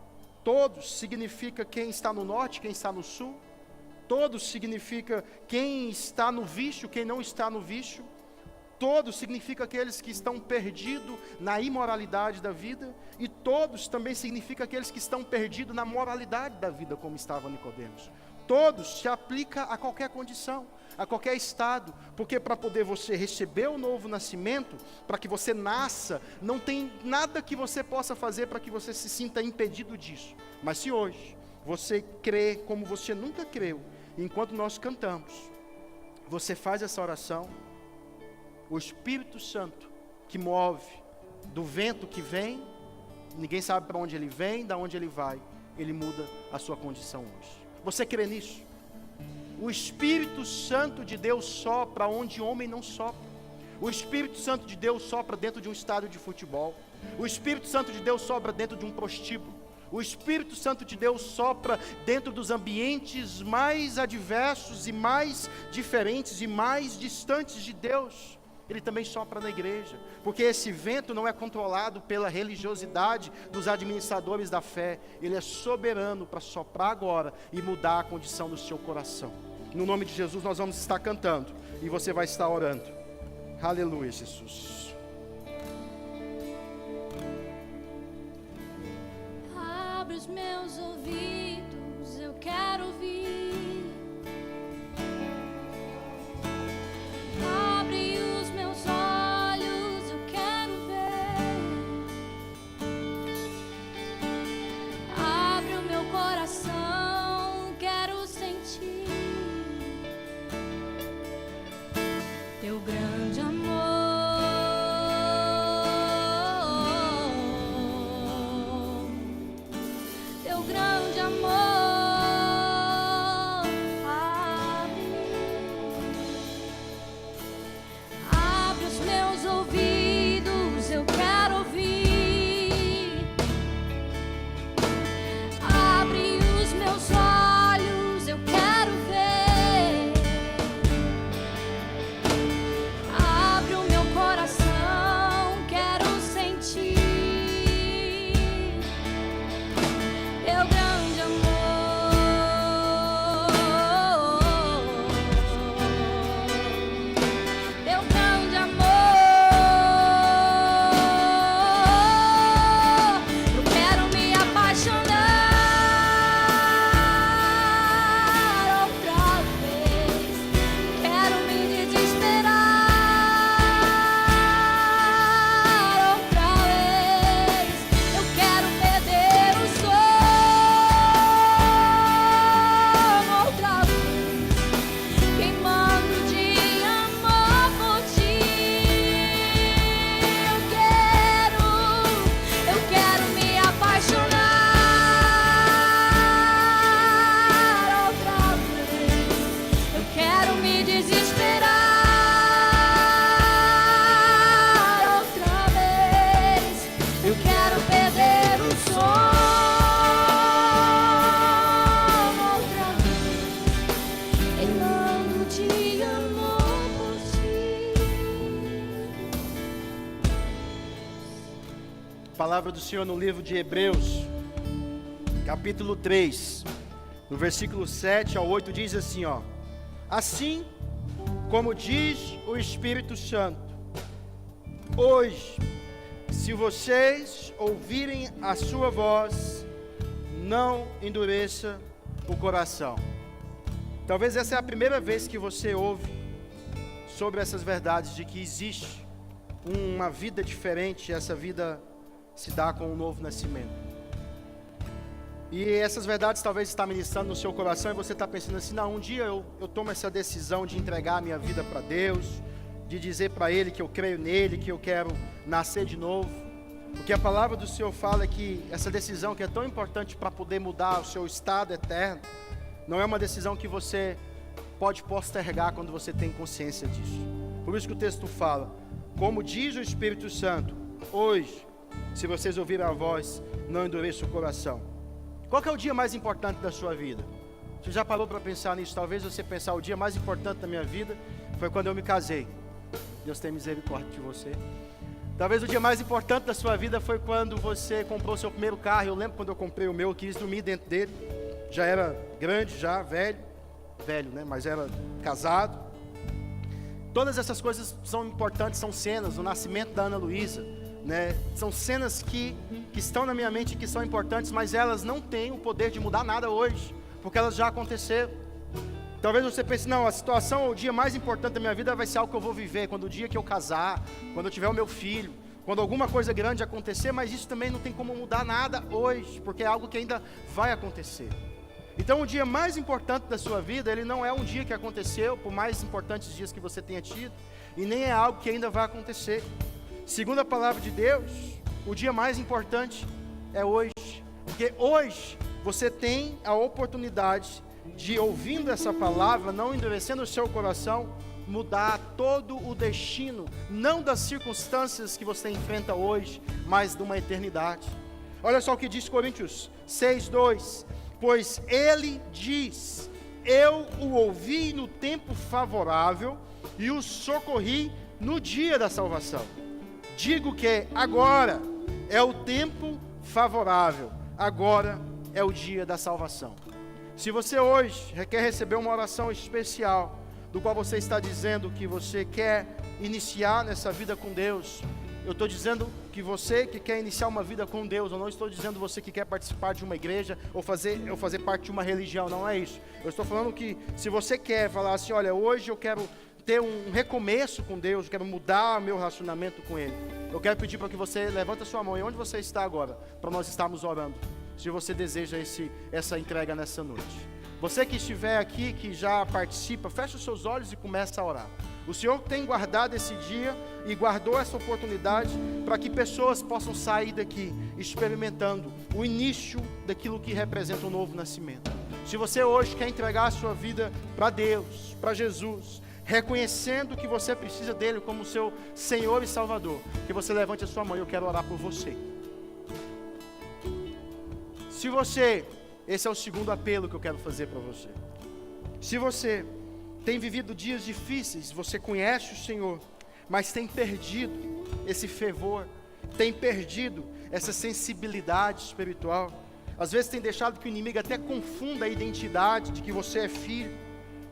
[SPEAKER 1] Todos significa quem está no norte, quem está no sul. Todos significa quem está no vício, quem não está no vício. Todos significa aqueles que estão perdidos na imoralidade da vida. E todos também significa aqueles que estão perdidos na moralidade da vida, como estava Nicodemos. Todos se aplica a qualquer condição, a qualquer estado, porque para poder você receber o novo nascimento, para que você nasça, não tem nada que você possa fazer para que você se sinta impedido disso. Mas se hoje você crê como você nunca creu, enquanto nós cantamos, você faz essa oração, o Espírito Santo que move do vento que vem, ninguém sabe para onde ele vem, de onde ele vai, ele muda a sua condição hoje. Você crê nisso? O Espírito Santo de Deus sopra onde homem não sopra. O Espírito Santo de Deus sopra dentro de um estádio de futebol. O Espírito Santo de Deus sopra dentro de um prostíbulo. O Espírito Santo de Deus sopra dentro dos ambientes mais adversos e mais diferentes e mais distantes de Deus. Ele também sopra na igreja, porque esse vento não é controlado pela religiosidade dos administradores da fé. Ele é soberano para soprar agora e mudar a condição do seu coração. No nome de Jesus nós vamos estar cantando e você vai estar orando. Aleluia, Jesus.
[SPEAKER 2] Abre os meus ouvidos, eu quero ouvir. Abre os meus olhos, eu quero ver. Abre o meu coração, quero sentir teu grande amor. teu grande amor. Abre os meus ouvidos, eu quero ouvir. Abre os meus olhos, eu quero ver. Abre o meu coração, quero sentir teu grande amor. Teu grande amor. Eu quero me apaixonar outra vez. Quero me desesperar outra vez. Eu quero perder o sono outra vez, queimando de amor por ti. Eu quero me apaixonar outra vez. Eu quero me desesperar outra vez. Eu quero perder o sono outra vez, queimando de amor por ti.
[SPEAKER 1] Palavra do Senhor no livro de Hebreus, capítulo 3, no versículo 7 ao 8, diz assim, ó: assim como diz o Espírito Santo, hoje, se vocês ouvirem a sua voz, não endureça o coração. Talvez essa é a primeira vez que você ouve sobre essas verdades de que existe uma vida diferente, essa vida se dá com um novo nascimento. E essas verdades talvez estão ministrando no seu coração e você está pensando assim, não, um dia eu tomo essa decisão de entregar a minha vida para Deus, de dizer para Ele que eu creio nele, que eu quero nascer de novo. O que a palavra do Senhor fala é que essa decisão que é tão importante para poder mudar o seu estado eterno, não é uma decisão que você pode postergar quando você tem consciência disso. Por isso que o texto fala, como diz o Espírito Santo, hoje, se vocês ouvirem a voz, não endureça o coração. Qual que é o dia mais importante da sua vida? Você já parou para pensar nisso? Talvez você pensar, o dia mais importante da minha vida foi quando eu me casei. Deus tem misericórdia de você. Talvez o dia mais importante da sua vida foi quando você comprou seu primeiro carro. Eu lembro quando eu comprei o meu, eu quis dormir dentro dele. Já era grande, já velho, né? Mas era casado. Todas essas coisas são importantes, são cenas. O nascimento da Ana Luísa, né? São cenas que estão na minha mente, que são importantes, mas elas não têm o poder de mudar nada hoje, porque elas já aconteceram. Talvez você pense, não, a situação, o dia mais importante da minha vida vai ser algo que eu vou viver, quando o dia que eu casar, quando eu tiver o meu filho, quando alguma coisa grande acontecer, mas isso também não tem como mudar nada hoje, porque é algo que ainda vai acontecer. Então o dia mais importante da sua vida, ele não é um dia que aconteceu, por mais importantes dias que você tenha tido, e nem é algo que ainda vai acontecer. Segundo a palavra de Deus, o dia mais importante é hoje, porque hoje você tem a oportunidade de, ouvindo essa palavra, não endurecendo o seu coração, mudar todo o destino, não das circunstâncias que você enfrenta hoje, mas de uma eternidade. Olha só o que diz Coríntios 6:2, pois ele diz, eu o ouvi no tempo favorável e o socorri no dia da salvação. Digo que agora é o tempo favorável, agora é o dia da salvação. Se você hoje quer receber uma oração especial, do qual você está dizendo que você quer iniciar nessa vida com Deus, eu estou dizendo que você que quer iniciar uma vida com Deus, eu não estou dizendo você que quer participar de uma igreja ou fazer parte de uma religião, não é isso. Eu estou falando que se você quer falar assim, olha, hoje eu quero ter um recomeço com Deus, eu quero mudar meu relacionamento com Ele, eu quero pedir para que você levante a sua mão, e onde você está agora, para nós estarmos orando, se você deseja essa entrega nessa noite. Você que estiver aqui, que já participa, feche os seus olhos e começa a orar. O Senhor tem guardado esse dia e guardou essa oportunidade para que pessoas possam sair daqui experimentando o início daquilo que representa um novo nascimento. Se você hoje quer entregar a sua vida para Deus, para Jesus, reconhecendo que você precisa dele como seu Senhor e Salvador, que você levante a sua mão e eu quero orar por você. Se você, esse é o segundo apelo que eu quero fazer para você. Se você tem vivido dias difíceis, você conhece o Senhor, mas tem perdido esse fervor, tem perdido essa sensibilidade espiritual, às vezes tem deixado que o inimigo até confunda a identidade de que você é filho.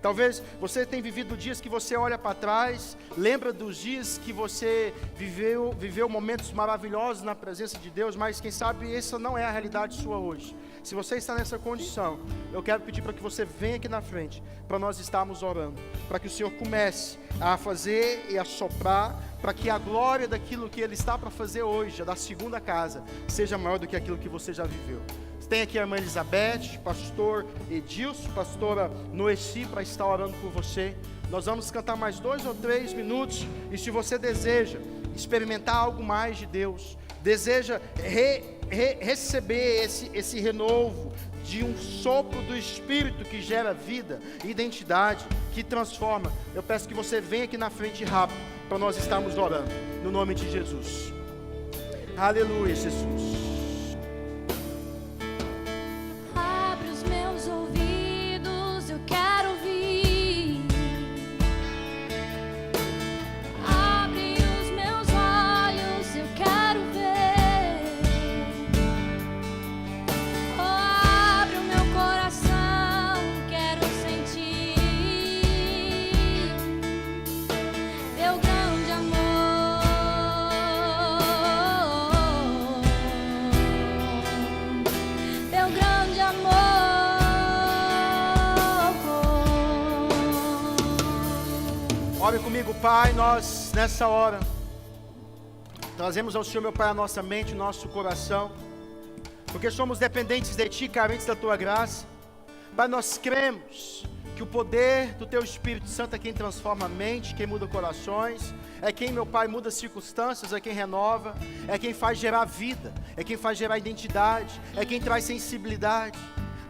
[SPEAKER 1] Talvez você tenha vivido dias que você olha para trás, lembra dos dias que você viveu momentos maravilhosos na presença de Deus, mas quem sabe essa não é a realidade sua hoje. Se você está nessa condição, eu quero pedir para que você venha aqui na frente, para nós estarmos orando, para que o Senhor comece a fazer e a soprar, para que a glória daquilo que Ele está para fazer hoje, da segunda casa, seja maior do que aquilo que você já viveu. Tem aqui a irmã Elizabeth, pastor Edilson, pastora Noeci, para estar orando por você. Nós vamos cantar mais 2 ou 3 minutos, e se você deseja experimentar algo mais de Deus, deseja receber esse renovo de um sopro do Espírito que gera vida, identidade, que transforma, eu peço que você venha aqui na frente rápido, para nós estarmos orando, no nome de Jesus. Aleluia, Jesus. Ore comigo, Pai, nós nessa hora trazemos ao Senhor, meu Pai, a nossa mente, o nosso coração, porque somos dependentes de Ti, carentes da Tua graça. Pai, nós cremos que o poder do Teu Espírito Santo é quem transforma a mente, quem muda corações, é quem, meu Pai, muda circunstâncias, é quem renova, é quem faz gerar vida, é quem faz gerar identidade, é quem traz sensibilidade.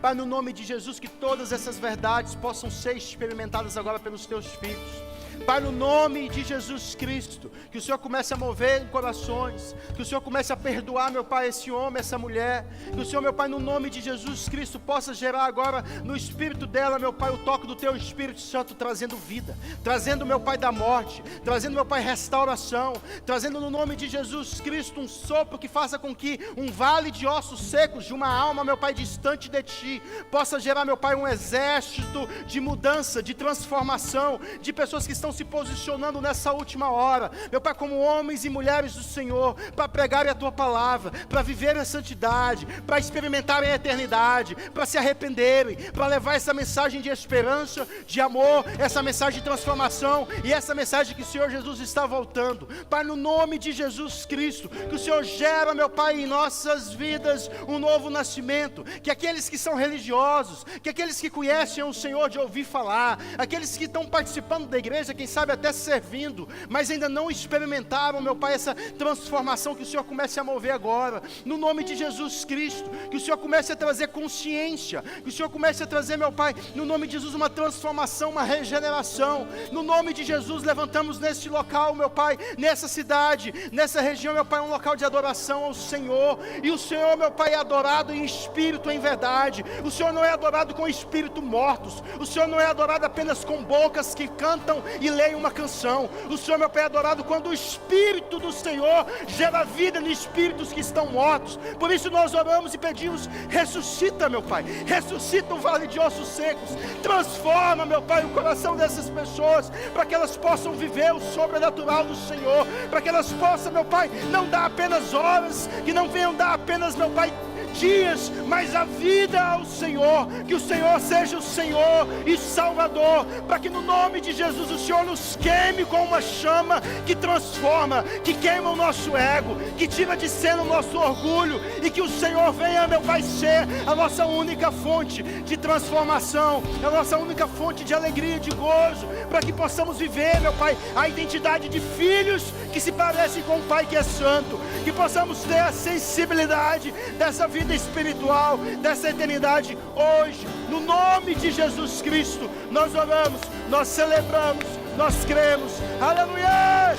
[SPEAKER 1] Pai, no nome de Jesus, que todas essas verdades possam ser experimentadas agora pelos Teus filhos. Pai, no nome de Jesus Cristo, que o Senhor comece a mover corações, que o Senhor comece a perdoar, meu Pai, esse homem, essa mulher, que o Senhor, meu Pai, no nome de Jesus Cristo, possa gerar agora no espírito dela, meu Pai, o toque do Teu Espírito Santo, trazendo vida, trazendo, meu Pai, da morte, trazendo, meu Pai, restauração, trazendo no nome de Jesus Cristo um sopro que faça com que um vale de ossos secos, de uma alma, meu Pai, distante de Ti, possa gerar, meu Pai, um exército de mudança, de transformação, de pessoas que estão se posicionando nessa última hora, meu Pai, como homens e mulheres do Senhor, para pregarem a Tua palavra, para viverem a santidade, para experimentarem a eternidade, para se arrependerem, para levar essa mensagem de esperança, de amor, essa mensagem de transformação, e essa mensagem que o Senhor Jesus está voltando. Pai, no nome de Jesus Cristo, que o Senhor gera, meu Pai, em nossas vidas um novo nascimento, que aqueles que são religiosos, que aqueles que conhecem o Senhor de ouvir falar, aqueles que estão participando da igreja, quem sabe até servindo, mas ainda não experimentaram, meu Pai, essa transformação, que o Senhor comece a mover agora, no nome de Jesus Cristo, que o Senhor comece a trazer consciência, que o Senhor comece a trazer, meu Pai, no nome de Jesus, uma transformação, uma regeneração, no nome de Jesus, levantamos neste local, meu Pai, nessa cidade, nessa região, meu Pai, um local de adoração ao Senhor, e o Senhor, meu Pai, é adorado em espírito, em verdade. O Senhor não é adorado com espírito mortos, o Senhor não é adorado apenas com bocas que cantam e leem uma canção. O Senhor, meu Pai, é adorado quando o Espírito do Senhor gera vida em espíritos que estão mortos. Por isso nós oramos e pedimos: ressuscita, meu Pai, ressuscita o vale de ossos secos, transforma, meu Pai, o coração dessas pessoas, para que elas possam viver o sobrenatural do Senhor, para que elas possam, meu Pai, não dar apenas horas, que não venham dar apenas, meu Pai, dias, mas a vida ao Senhor. Que o Senhor seja o Senhor e Salvador, para que no nome de Jesus o Senhor nos queime com uma chama que transforma, que queima o nosso ego, que tira de cena o nosso orgulho, e que o Senhor venha, meu Pai, ser a nossa única fonte de transformação, a nossa única fonte de alegria, de gozo, para que possamos viver, meu Pai, a identidade de filhos que se parecem com o Pai que é santo, que possamos ter a sensibilidade dessa vida espiritual, dessa eternidade hoje, no nome de Jesus Cristo. Nós oramos, nós celebramos, nós cremos, aleluia!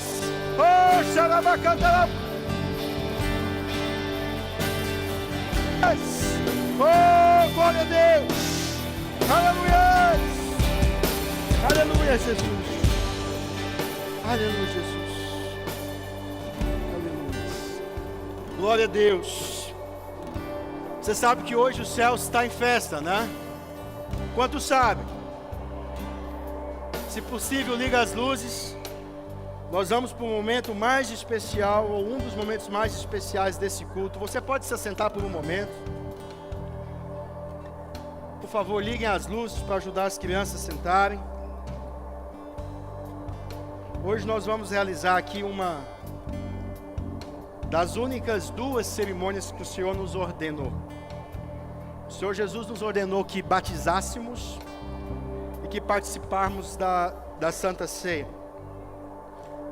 [SPEAKER 1] Oh, xarabacantara. Oh, glória a Deus, aleluia! Aleluia, Jesus, aleluia, Jesus, aleluia, glória a Deus. Você sabe que hoje o céu está em festa, né? Quantos sabem? Se possível, liga as luzes. Nós vamos para o momento mais especial, ou um dos momentos mais especiais desse culto. Você pode se assentar por um momento. Por favor, liguem as luzes para ajudar as crianças a sentarem. Hoje nós vamos realizar aqui uma das únicas duas cerimônias que o Senhor nos ordenou. O Senhor Jesus nos ordenou que batizássemos e que participáramos da Santa Ceia.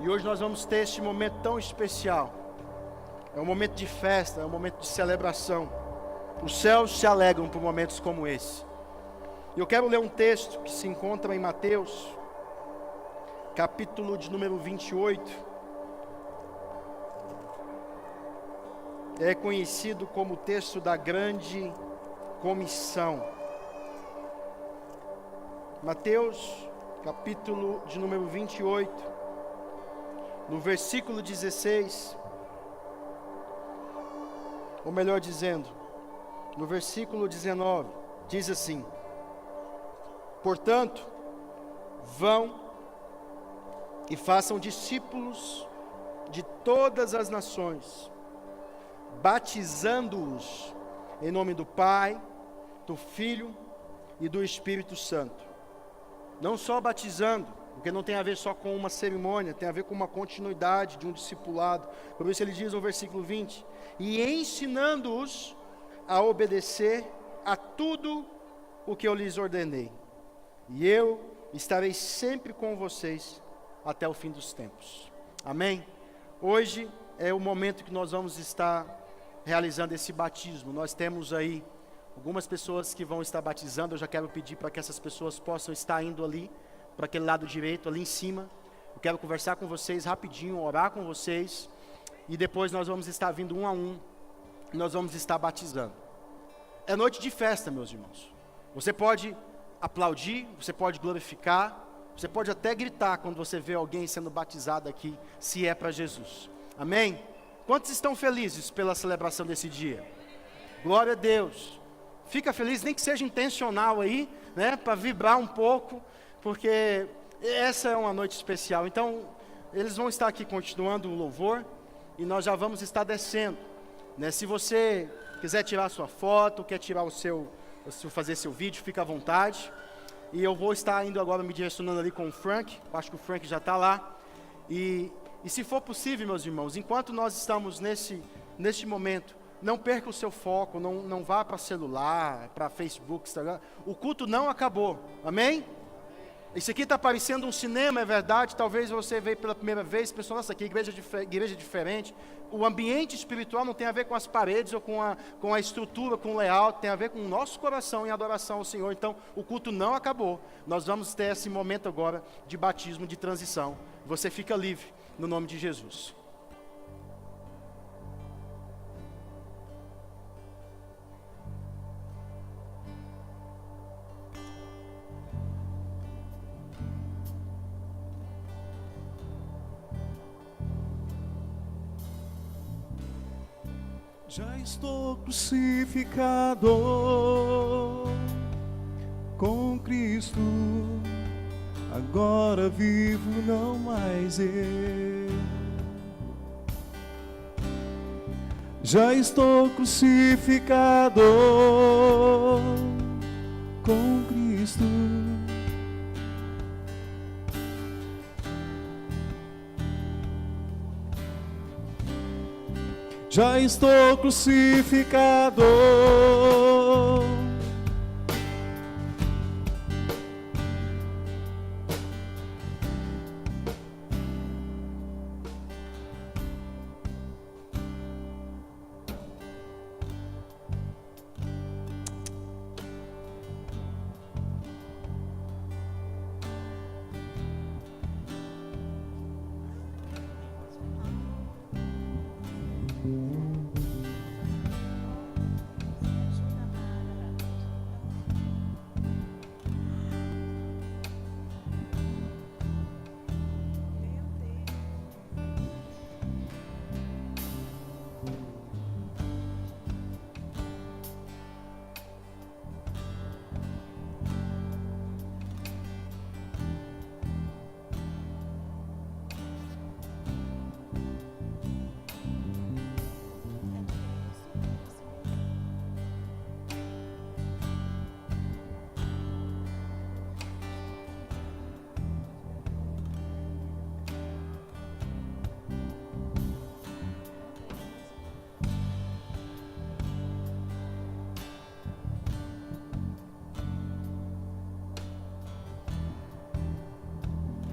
[SPEAKER 1] E hoje nós vamos ter este momento tão especial. É um momento de festa, é um momento de celebração. Os céus se alegram por momentos como esse. E eu quero ler um texto que se encontra em Mateus, capítulo de número 28. É conhecido como o texto da grande comissão. Mateus, capítulo de número 28, no versículo 16, ou melhor dizendo, no versículo 19, diz assim: portanto, vão e façam discípulos de todas as nações, batizando-os em nome do Pai, do Filho e do Espírito Santo. Não só batizando, porque não tem a ver só com uma cerimônia, tem a ver com uma continuidade de um discipulado. Por isso ele diz no versículo 20: e ensinando-os a obedecer a tudo o que eu lhes ordenei. E eu estarei sempre com vocês até o fim dos tempos. Amém? Hoje é o momento que nós vamos estar realizando esse batismo. Nós temos aí algumas pessoas que vão estar batizando. Eu já quero pedir para que essas pessoas possam estar indo ali, para aquele lado direito, ali em cima. Eu quero conversar com vocês rapidinho, orar com vocês, e depois nós vamos estar vindo um a um, e nós vamos estar batizando. É noite de festa, meus irmãos. Você pode aplaudir, você pode glorificar, você pode até gritar quando você vê alguém sendo batizado aqui, se é para Jesus. Amém? Quantos estão felizes pela celebração desse dia? Glória a Deus. Fica feliz, nem que seja intencional aí, né, para vibrar um pouco, porque essa é uma noite especial. Então, eles vão estar aqui continuando o louvor, e nós já vamos estar descendo, né? Se você quiser tirar sua foto, quer tirar fazer seu vídeo, fica à vontade. E eu vou estar indo agora me direcionando ali com o Frank. Eu acho que o Frank já está lá. E se for possível, meus irmãos, enquanto nós estamos neste momento, não perca o seu foco, não vá para celular, para Facebook, Instagram. O culto não acabou, amém? Isso aqui está parecendo um cinema, é verdade. Talvez você veio pela primeira vez, pensou, nossa, que igreja diferente. O ambiente espiritual não tem a ver com as paredes ou com a estrutura, com o layout, tem a ver com o nosso coração em adoração ao Senhor. Então, o culto não acabou. Nós vamos ter esse momento agora de batismo, de transição. Você fica livre, no nome de Jesus.
[SPEAKER 3] Já estou crucificado com Cristo, agora vivo não mais eu. já estou crucificado com Cristo. Já estou crucificado.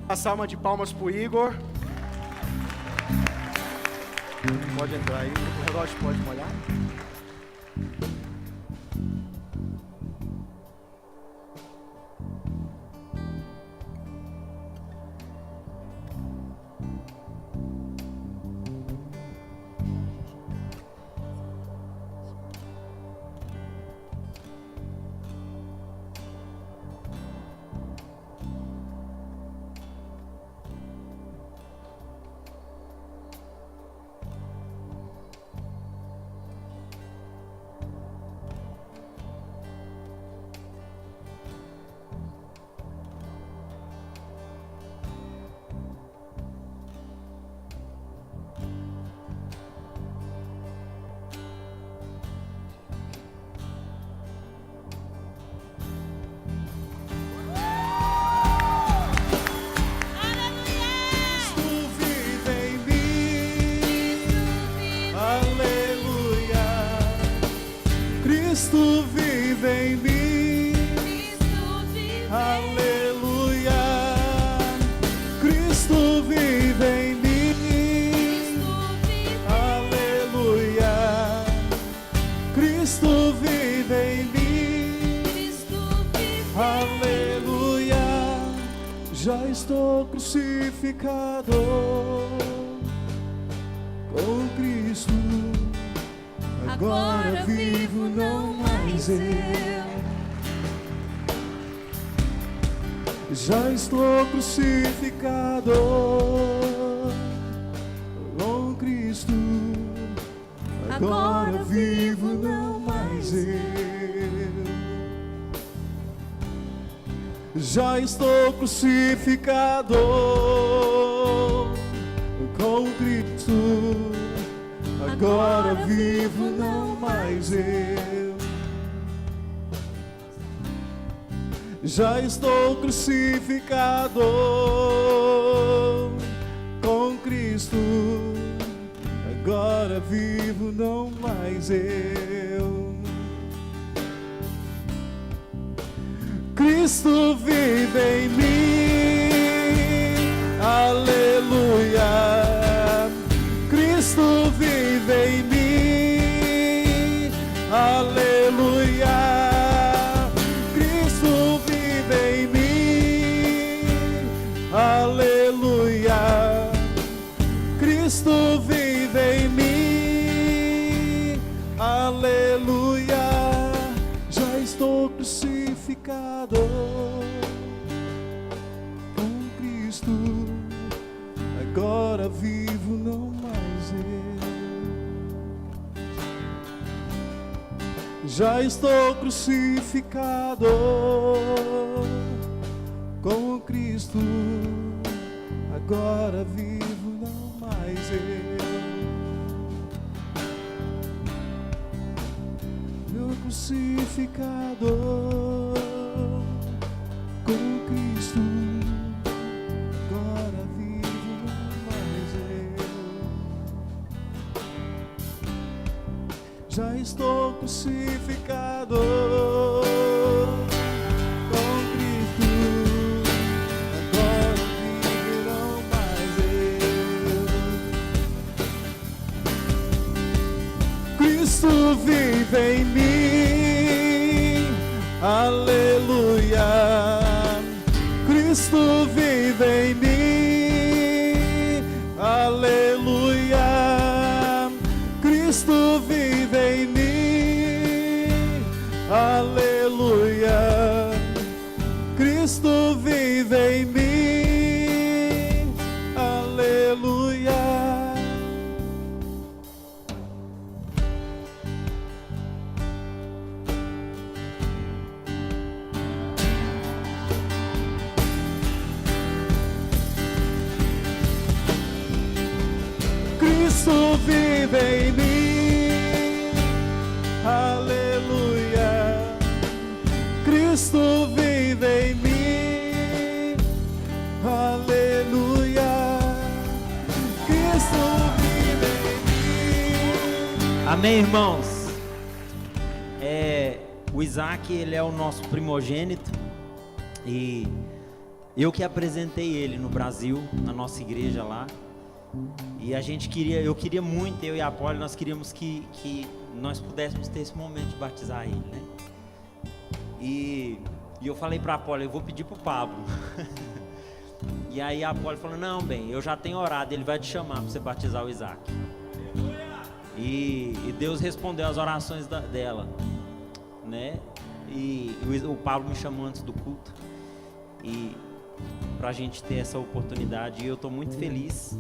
[SPEAKER 1] Uma salva de palmas pro Igor. Pode entrar aí, o relógio pode molhar. Cristo vive em mim, aleluia. Cristo vive em mim, aleluia. Cristo vive em mim, aleluia. Já estou crucificado com Cristo. Agora vivo, não mais eu. Já estou crucificado com Cristo. Agora vivo, não mais eu. Já estou crucificado com Cristo. Agora vivo, não mais eu. Já estou crucificado com Cristo. Agora vivo, não mais eu. Cristo vive em mim, aleluia. Cristo vive em mim, aleluia. Cristo vive em mim, aleluia. Cristo vive em mim, aleluia. Já estou crucificado com Cristo. Agora vivo, não mais eu. Já estou crucificado com Cristo. Agora vivo, não mais eu.
[SPEAKER 3] crucificado com Cristo. Agora vivo não mais eu. Já estou crucificado com Cristo. Agora vivo não mais eu. Cristo vive em mim, aleluia. Cristo vive em mim, aleluia. Cristo vive em mim, aleluia. Cristo vive em mim, aleluia. Cristo vive em mim, aleluia. Cristo vive em mim, aleluia. Cristo vive em mim.
[SPEAKER 4] Amém, irmãos? O Isaac, ele é o nosso primogênito e eu que apresentei ele no Brasil, na nossa igreja lá. E eu queria muito, eu e a Apolo, nós queríamos que nós pudéssemos ter esse momento de batizar ele, né? E eu falei para a Apolo, eu vou pedir para o Pablo. E aí a Apolo falou, não, bem, eu já tenho orado, ele vai te chamar para você batizar o Isaac. E Deus respondeu as orações dela, né? E o Pablo me chamou antes do culto e para a gente ter essa oportunidade, e eu estou muito feliz.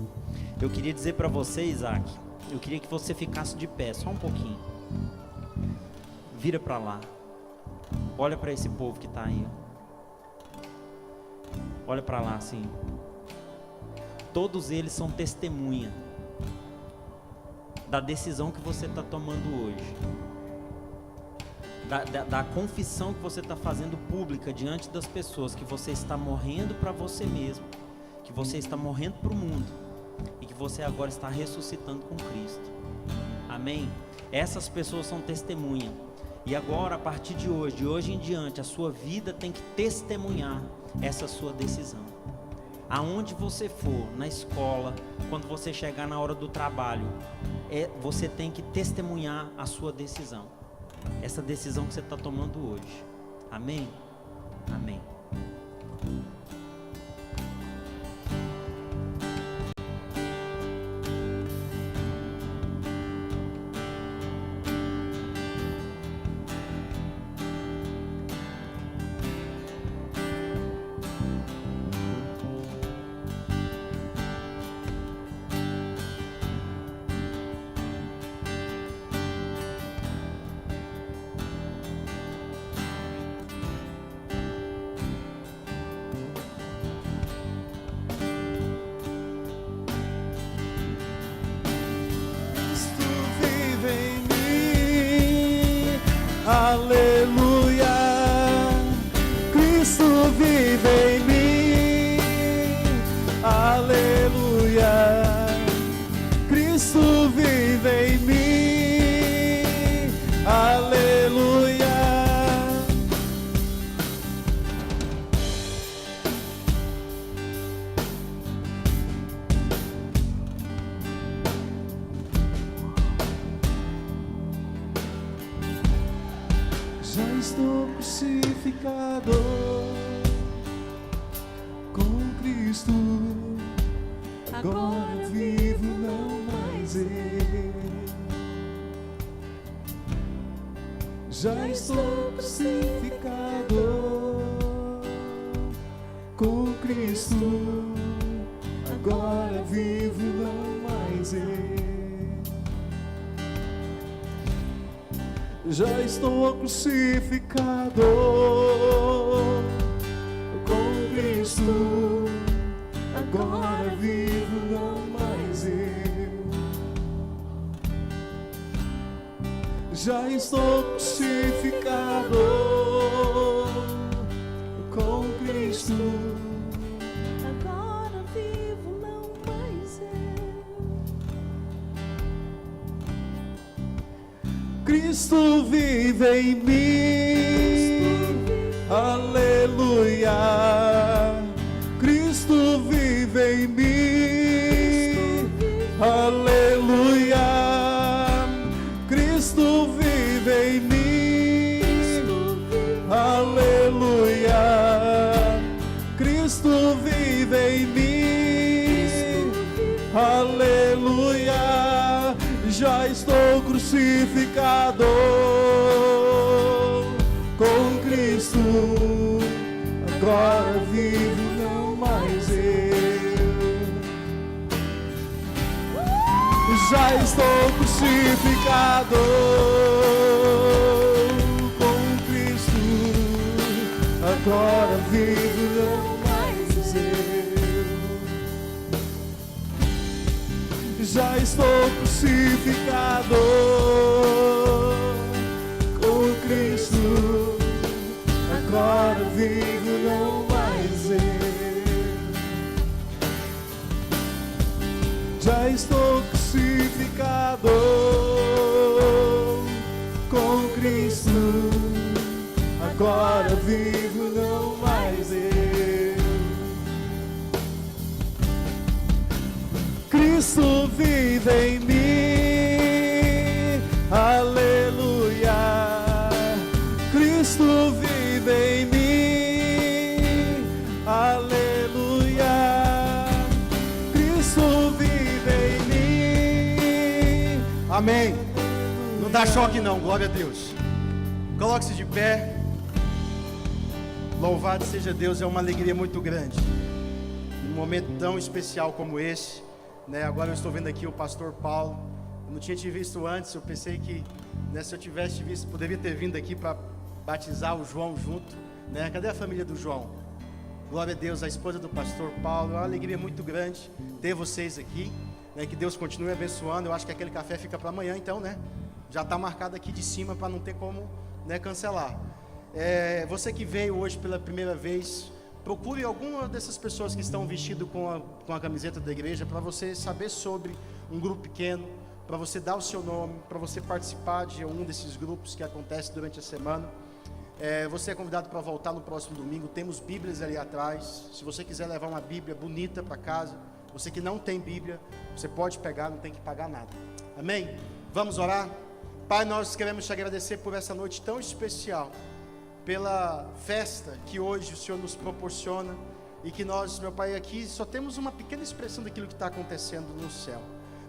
[SPEAKER 4] Eu queria dizer para você, Isaac, eu queria que você ficasse de pé, só um pouquinho. Vira para lá. Olha para esse povo que está aí. Olha para lá assim. Todos eles são testemunha da decisão que você está tomando hoje. Da confissão que você está fazendo pública diante das pessoas, que você está morrendo para você mesmo, que você está morrendo para o mundo e que você agora está ressuscitando com Cristo. Amém? Essas pessoas são testemunha. E agora, a partir de hoje em diante, a sua vida tem que testemunhar essa sua decisão. Aonde você for, na escola, quando você chegar na hora do trabalho, você tem que testemunhar a sua decisão. Essa decisão que você está tomando hoje. Amém? Amém.
[SPEAKER 3] Aleluia, Cristo vive em mim, aleluia, Cristo vive em mim, aleluia. Já estou crucificado com Cristo, agora vivo não mais eu. Já estou crucificado com Cristo, agora vivo não mais eu. Já estou crucificado com Cristo, agora vivo não mais eu. Já estou crucificado Cristo vive em mim, aleluia. Cristo vive em mim, aleluia. Cristo vive em mim, aleluia. Cristo vive em mim, aleluia. Já estou crucificado com Cristo, agora vivo, não mais eu. Já estou crucificado com Cristo, agora vivo, não mais eu. Já estou crucificado com Cristo, agora vivo, não mais eu. Já estou crucificado com Cristo, agora vivo, não mais eu. Cristo vive em mim, aleluia. Cristo vive em mim, aleluia. Cristo vive em mim.
[SPEAKER 1] Amém. Não dá choque não, glória a Deus. Coloque-se de pé. Louvado seja Deus, é uma alegria muito grande. Num momento tão especial como esse, né? Agora eu estou vendo aqui o pastor Paulo. Eu não tinha te visto antes, eu pensei que, né, se eu tivesse te visto, poderia ter vindo aqui para batizar o João junto, né? Cadê a família do João? Glória a Deus, a esposa do pastor Paulo. É uma alegria muito grande ter vocês aqui, né? Que Deus continue abençoando. Eu acho que aquele café fica para amanhã, então, né? Já está marcado aqui de cima para não ter como, né, cancelar. Você que veio hoje pela primeira vez, procure alguma dessas pessoas que estão vestidas com a camiseta da igreja para você saber sobre um grupo pequeno, para você dar o seu nome, para você participar de um desses grupos que acontece durante a semana. Você é convidado para voltar no próximo domingo. Temos Bíblias ali atrás. Se você quiser levar uma Bíblia bonita para casa, você que não tem Bíblia, você pode pegar, não tem que pagar nada. Amém? Vamos orar? Pai, nós queremos te agradecer por essa noite tão especial, pela festa que hoje o Senhor nos proporciona, e que nós, meu Pai, aqui só temos uma pequena expressão daquilo que está acontecendo no céu.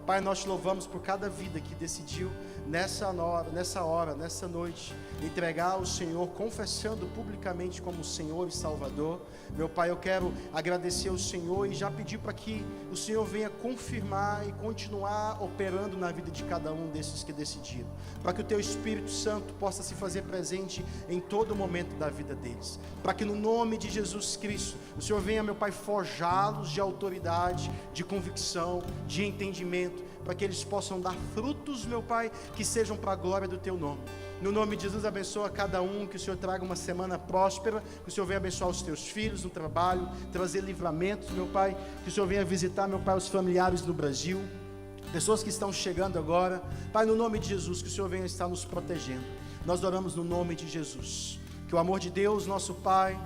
[SPEAKER 1] Pai, nós te louvamos por cada vida que decidiu nessa hora, nessa noite, entregar ao Senhor, confessando publicamente como Senhor e Salvador. Meu Pai, eu quero agradecer ao Senhor e já pedir para que o Senhor venha confirmar e continuar operando na vida de cada um desses que decidiram, para que o Teu Espírito Santo possa se fazer presente em todo momento da vida deles, para que no nome de Jesus Cristo, o Senhor venha, meu Pai, forjá-los de autoridade, de convicção, de entendimento, para que eles possam dar frutos, meu Pai, que sejam para a glória do Teu nome. No nome de Jesus, abençoa cada um, que o Senhor traga uma semana próspera, que o Senhor venha abençoar os Teus filhos no trabalho, trazer livramentos, meu Pai, que o Senhor venha visitar, meu Pai, os familiares no Brasil, pessoas que estão chegando agora. Pai, no nome de Jesus, que o Senhor venha estar nos protegendo. Nós oramos no nome de Jesus, que o amor de Deus, nosso Pai,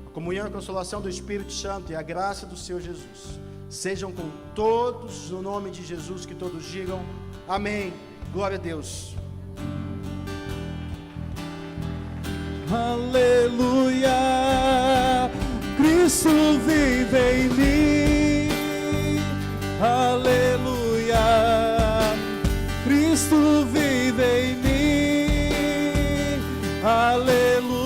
[SPEAKER 1] a comunhão e a consolação do Espírito Santo e a graça do Senhor Jesus sejam com todos, no nome de Jesus, que todos digam amém. Glória a Deus.
[SPEAKER 3] Aleluia, Cristo vive em mim, aleluia, Cristo vive em mim, aleluia.